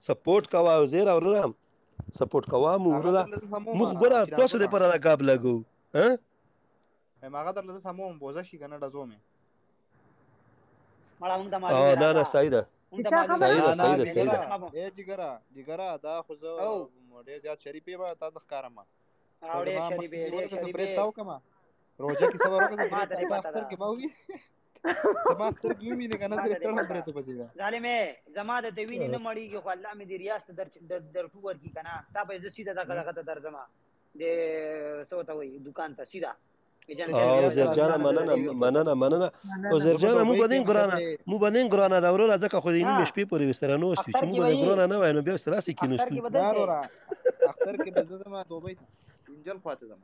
سپورټ کوه عزیر اورم سپورټ کوه موږ ګوره تاسو دپاره دا کاب لګو هغه درله زه سموم بوزه شي که نه ډزو مې نه صحیح ده جګره دا خو زه ډېر زیات شریف یم تا ته ښکارم برید تا وکړم روژه کې صبر وکړه تا اختر کې ما ووي زما سترګې ووینې که نه زه تړم برید پسې بیا ظالمې زما د وینې نه مړېږي خو الله مې دې ریاض ته درټو ورکړي که نه تا به زه سیده دغه ته درځم د څه ورته وایي دوکان ته سیده او زرجانه مننه او زرجانه مو بدین ګرانه دا ورور ځکه خو دې نیمه شپې پورې وستره نو سپې چې مو بدین ګرانه نه وای نو بیا سره سې کینو سپې ضرورا اختر کې به زما دوبۍ انجل خواته زما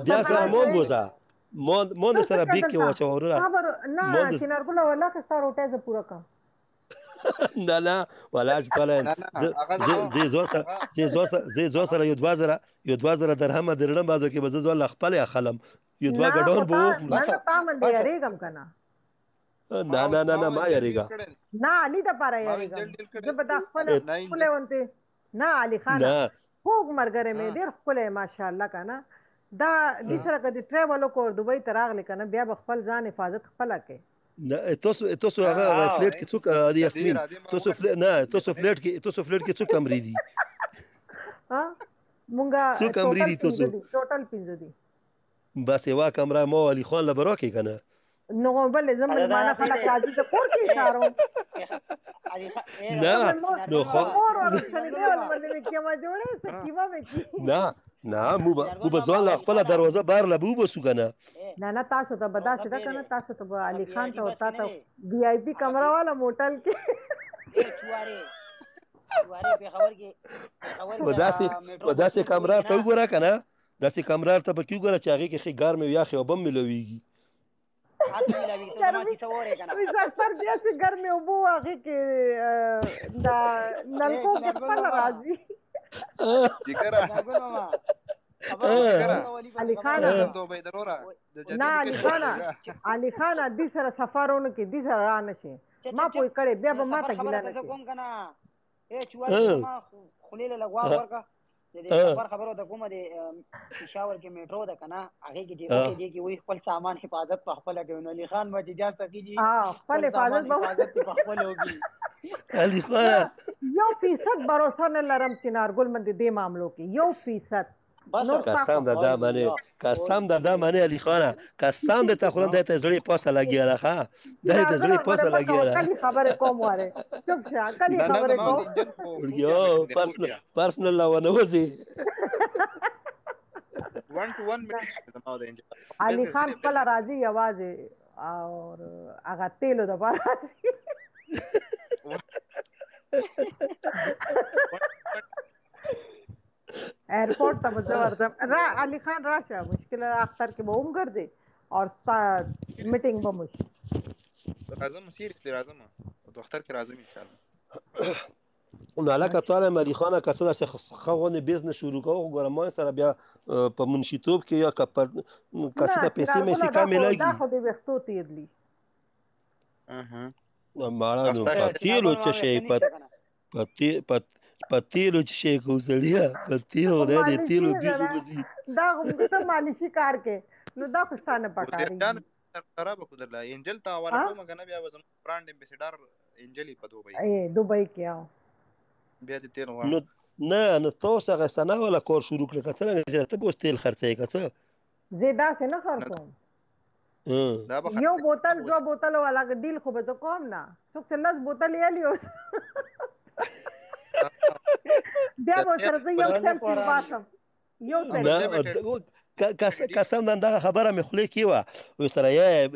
بیا سره مون بوزا مون سره بیک کې واچو ورور خبر نه چې نرګله ولا که ستاره روټه ز پورا کا نه ولا ټاله زه زو سره یو 2000 درهم درنه بازو کې بزو الله خپل خلم یو دوا غډون بو نه تا من دې یریګم کنه نه ما یریګا نه علي د پاره یریګم زه به د خپل ونته نه علي خان خوګ مرګره مې ډیر خپل ماشاءالله کنه دا د سره کدي ټریول کو دوبۍ تراغله کنه بیا خپل ځان حفاظت خپل کې تاسو هغه فلیټ کې څوک دی یاسمین تاسو فلیټ کې څوک امري دي ها مونږه څوک امري دي تاسو ټوټل 15 دي بس یو کمره مو علي خان لبرو کې کنه نو بل زمون معنا خلک راځي ته کور کې اشاره نه نو خو نه مو به ځان خپل دروازه بار لبو بسو کنه نه تاسو ته بدا سده کنه تاسو ته علي خان ته وتا ته وی آی پی کمره والا موټل کې چواره په خبر کې وداسې کمره ته وګوره کنه داسې کمره ته به کیو ګوره چې هغه کې خې ګرمه یا خې وبم ملويږي پر بیا سي ګرمه وبو هغه کې دا نلکو کې خپل راځي علي خان علي خان دې سره سفرونه کې دې سره را نشي ما پوي کړي بیا به ما ته ګیلا نه کوم کنه چواره ما خلیل لغوا ورکا دې سفر خبرو د کومه دې پېښور کې میټرو ده کنه هغه کې دې وی خپل سامان حفاظت په خپل کوي علي خان ما اجازه کیږي خپل حفاظت په خپل وږي علي خان 1% باور نه لرم چې نارګل مند دې معاملو کې 1% قسم ده معنی علی خانه قسم ده تخورن ده تزری پاسه لګیاله ها ده تزری پاسه لګیاله کلی خبره کوم واره چوپ شه کلی خبره کوم یو پرسنل لا ونه وځي 1 to 1 زما ده علي خان خپل راځي आवाज او هغه تیلو د بار راځي ایرپورٹ ته ورځم را علي خان راشه مشکل اختر کې به هم ګرځي اور میټینګ به مش راځم سیریسلی راځم او اختر کې راځم ان شاء الله نو علاقه تعالی علي خان کڅه د خغونه بزنس شروع کوو ګورم سره بیا په منشیتوب کې یا کچته پیسې مې سي کاملایي دا خو دې وختو تیرلی ماړه نو پاتیلو چې شي پتیلو چې شي کو سړیا پتیلو دې تیلو بیرو بزي دا ته مالشي کار کې نو دا خوستانه پکاري خراب کو درلا انجل تا والا کوم کنه بیا وزم برانډ امبیسډر انجلی په دوبۍ دوبۍ کې آو بیا دې تیر نو نه تاسو هغه سنه ولا کور شروع کړل کڅه چې ته بوس تیل خرڅې کڅه زیاده څه نه خرڅوم یو بوتل جو بوتل والا ډیل خو به کوم نه څوک لږ بوتل یې لیو بیا به سره یو سلفي واسم یو سلفي قسم دا خبره مې خولې کې وه و سره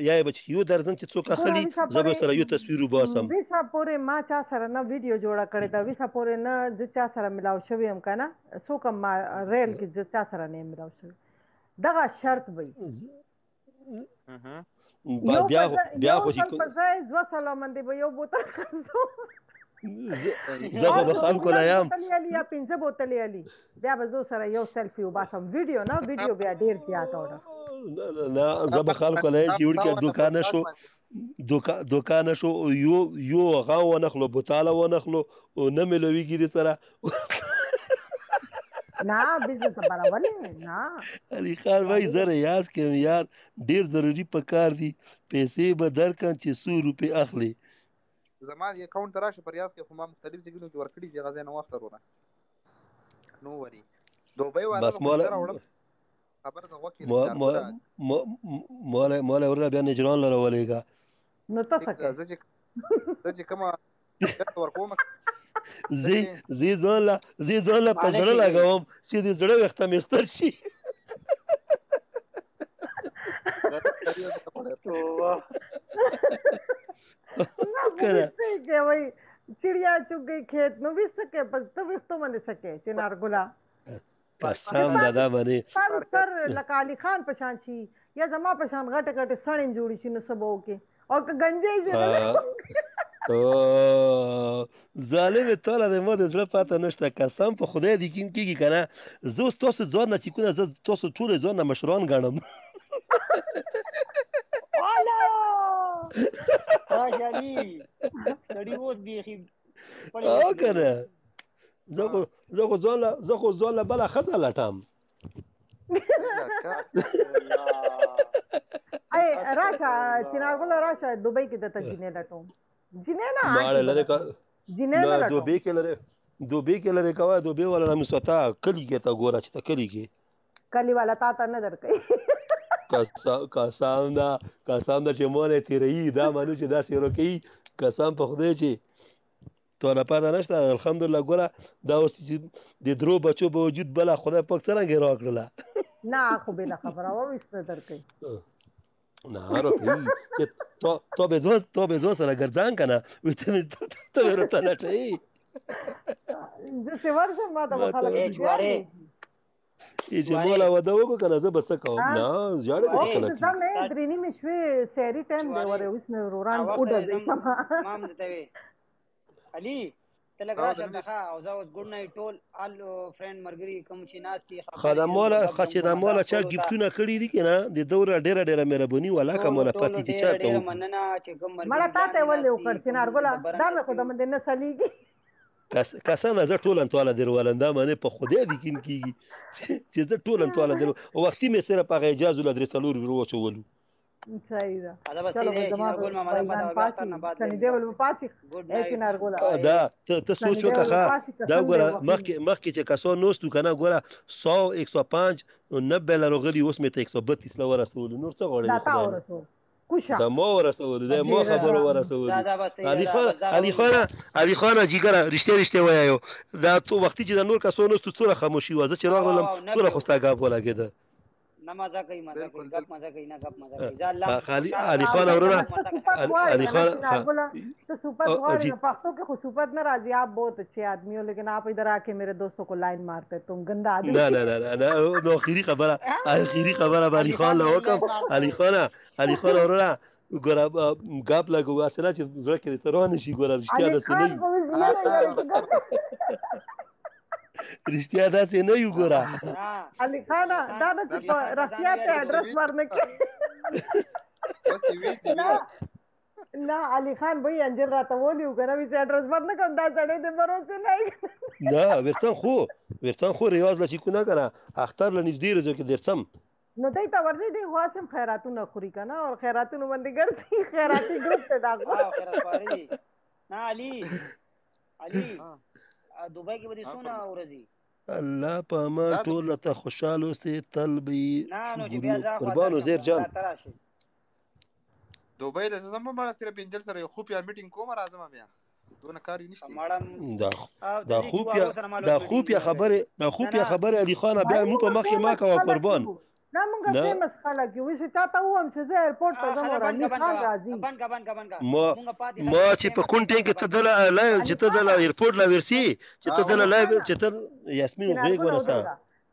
یا بچ یو درځم چې څوک اخلي زه به سره یو تصویر وباسم ویسا پورې ما چا سره نه ویډیو جوړه کړې ده ویسا پورې نه زه چا سره ملاو شوی یم که نه څوک هم ریل کې زه چا سره نه یم ملاو شوی دغه شرط وي بیا خو چې په ځای 2 ساله باندې به یو بوتل خرڅوم زه خو به خلکو نه یم یا 15 بوتلې علي بیا به زه سره یو سیلفي وباسم ویډیو نه ویډیو بیا ډېر زیات وړه نه زه به خلکو نه یم چې وړکې دوکانه شو یو هغه ونخلو بوتاله ونخلو نه ملویږي دې سره نه بزنس برابر نه علي خان وای زره یاد کوم یار ډیر ضروری پکار دي پیسې به درکړم چې 100 روپۍ اخلي زما اکاونټ راشه پر یاس کې خو ما مختلف ځایونو کې ورکړي دي غزا نه وخت ورونه نو وری دوبۍ والا بس مولا خبر د وکیل مولا ورته بیا نجران لره ولېګا نو تاسو چې کومه ورکوم زی ځان لا په زړه لګوم چې دې زړه وخت مې ستر شي कि वही चिड़िया चुग गई खेत नो भी सके बस तो मन सके चिनार गुला कसम दादा बने सर लकाली खान पशान छी या जमा पशान घट घट सणिन जोड़ी छी न सबो के और गंजे से او ظالم ته د مو د زړه پاته نشته قسم په خدای دې کیږي کنه زه تاسو ځان نه چې کنه زه تاسو ټول ځان نه مشران غنم والا راجالي سړی اوس بيخي او کنه زه خو ځان له بل خزه لټم اي راشه چنار ګل راشه دوبۍ کې د تجینه لټوم جنه نه ماړه لره کا جنه نه دوبۍ کې لره کا دوبۍ ولا نه مسوتا کلی کې تا ګورا چې تا کلی کې کلی والا تا نه درکې قسم دا چې مونږ تیرې دا مانو چې دا سیرو کې قسم په خدای چې تو نه پاته نشته الحمدلله ګوره دا اوس چې د درو بچو په وجود بل خدای پاک څنګه راکړله نه خو به خبره و وسته درکې نه راکې چې تو به زو سره ګرځان کنه ته ورته نه چي زه څه ورته ما ته خلک چې مولا ودا وکړه کنه زه بس کوم نه ځاړه به خلک زه مې درینی مشوي سری ټایم دی وره اوس نه روران اوډه دی سما مام دته وی علي تلګراشه دغه او زه اوس ګډ نایټ ټول ال فرند مرګري کوم چې ناس کی خدامولا خچدامولا چا گیفتونه کړی دي کنه د دوره ډیره مهرباني ولا کومه پاتې چې چا ته مننه چې کوم مړه تاته ولې وکړ چې نارګولا دا مې خو د من نه سلیږي کسانه زه ټولن تواله درولم دا معنی په خدای دې کیږي چې زه ټولن تواله درو او وختي مې سره په اجازه ول درسلور ورو چولو صحیح ده دا بس دې چې نارګول ما مده پاتې نه بعد سني دی ول پاتې چې نارګولا دا ته سوچ وکړه دا ګوره مخکې چې کسو نوستو کنه ګوره 100 105 90 لرغلی اوس مې ته 132 لور رسول نور څه غوړي دا مو ورسول دا مو خبرو ورسول علي خان جګره رښتیا وایو دا تو وختي چې د نور کسو نوستو څوره خاموشي وازه چې راغلم څوره خوستا غاب ولاګیده نمازه کوي غپ مزه کوي نه غپ مزه کوي ځا الله علي خان اورونه علي خان तो सुपर पख्तों के खूबसूरत ना राजी आप बहुत अच्छे आदमी हो लेकिन आप इधर आके मेरे दोस्तों को लाइन मारते तुम गंदा आदमी لا आखिरी खबर علي خان له حکم علي خان اورونه ګور غاب لګو واسره چې زړه کې ترونه شي ګور رښتیا ده سنې رښتیا دا څه نه یو ګورا علي خان دا د رښتیا ته اډرس ورنه کې نه علي خان به انجر راته ولیو کنه وی اډرس ورنه کوم دا سړی د بروسه نه ورڅن خو ریاض لچ کو نه کنه اختر لنځ ډیر ځکه درڅم نو دای ته ورځي دی واسم خیراتونه خوري کنه او خیراتونه باندې ګرځي خیراتی ګروپ ته دا خیرات پاري نه علي دوبای کې به سونه ورځي الله په ما ټول ته خوشاله اوسې طلبي قربانو زیر جان دوبای له زما مړه سره پنځل سره یو خوب یا میټینګ کوم راځم بیا دونه کار نشته دا خوب یا خبره علي خان بیا مو په مخ ما کا قربان نه مونږ فیمس خلک یو چې تا ته ووم چې زه ایرپورټ ته ځم او علي خان راځي ما چې په کون ټینګ ته دله لایو چې ته دله ایرپورټ لا ورسي چې ته دله لایو چې ته یاسمین غوږ ورسا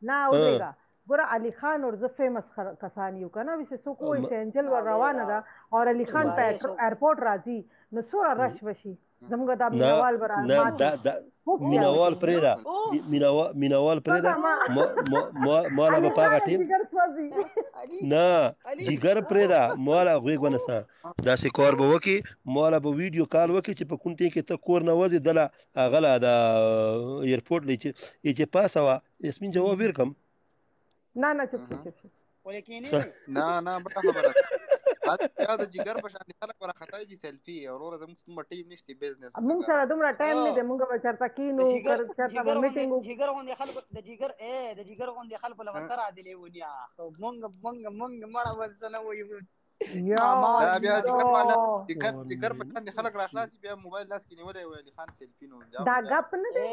نه اوګه ګور علي خان اور زه فیمس کسان یو کنه وسه سو کوی سنجل ور روانه ده او علي خان په ایرپورټ راځي نو سوره رش وشي زموږ د مینوال برابر مینوال پرېدا مالا په پاغه ټیم نه جګر پرېدا مالا غوږ ونسا داسې کار به وکي مالا به ویډیو کال وکي چې په کونټین کې ته کور نه وځي دله غلا د ایرپورټ لچ چې پاسه اسمین جواب ورکم نه چپ ولیکن نه بټه خبره دا د جګر په شان خلک ورا خطای جی سیلفي او ورو زموږ ټیم نشته بزنس موږ سره دومره ټایم نه دی موږ به چرته کینو چرته میټینګ جګر غونډه خلک د جګر غونډه خلک له وتر عادلې ونیا موږ مړه وسنه وایو یا بیا جګر په شان خلک راخلاصي بیا موبایل لاس کې نیولې وي علي خان سیلفي نو دا غپ نه دی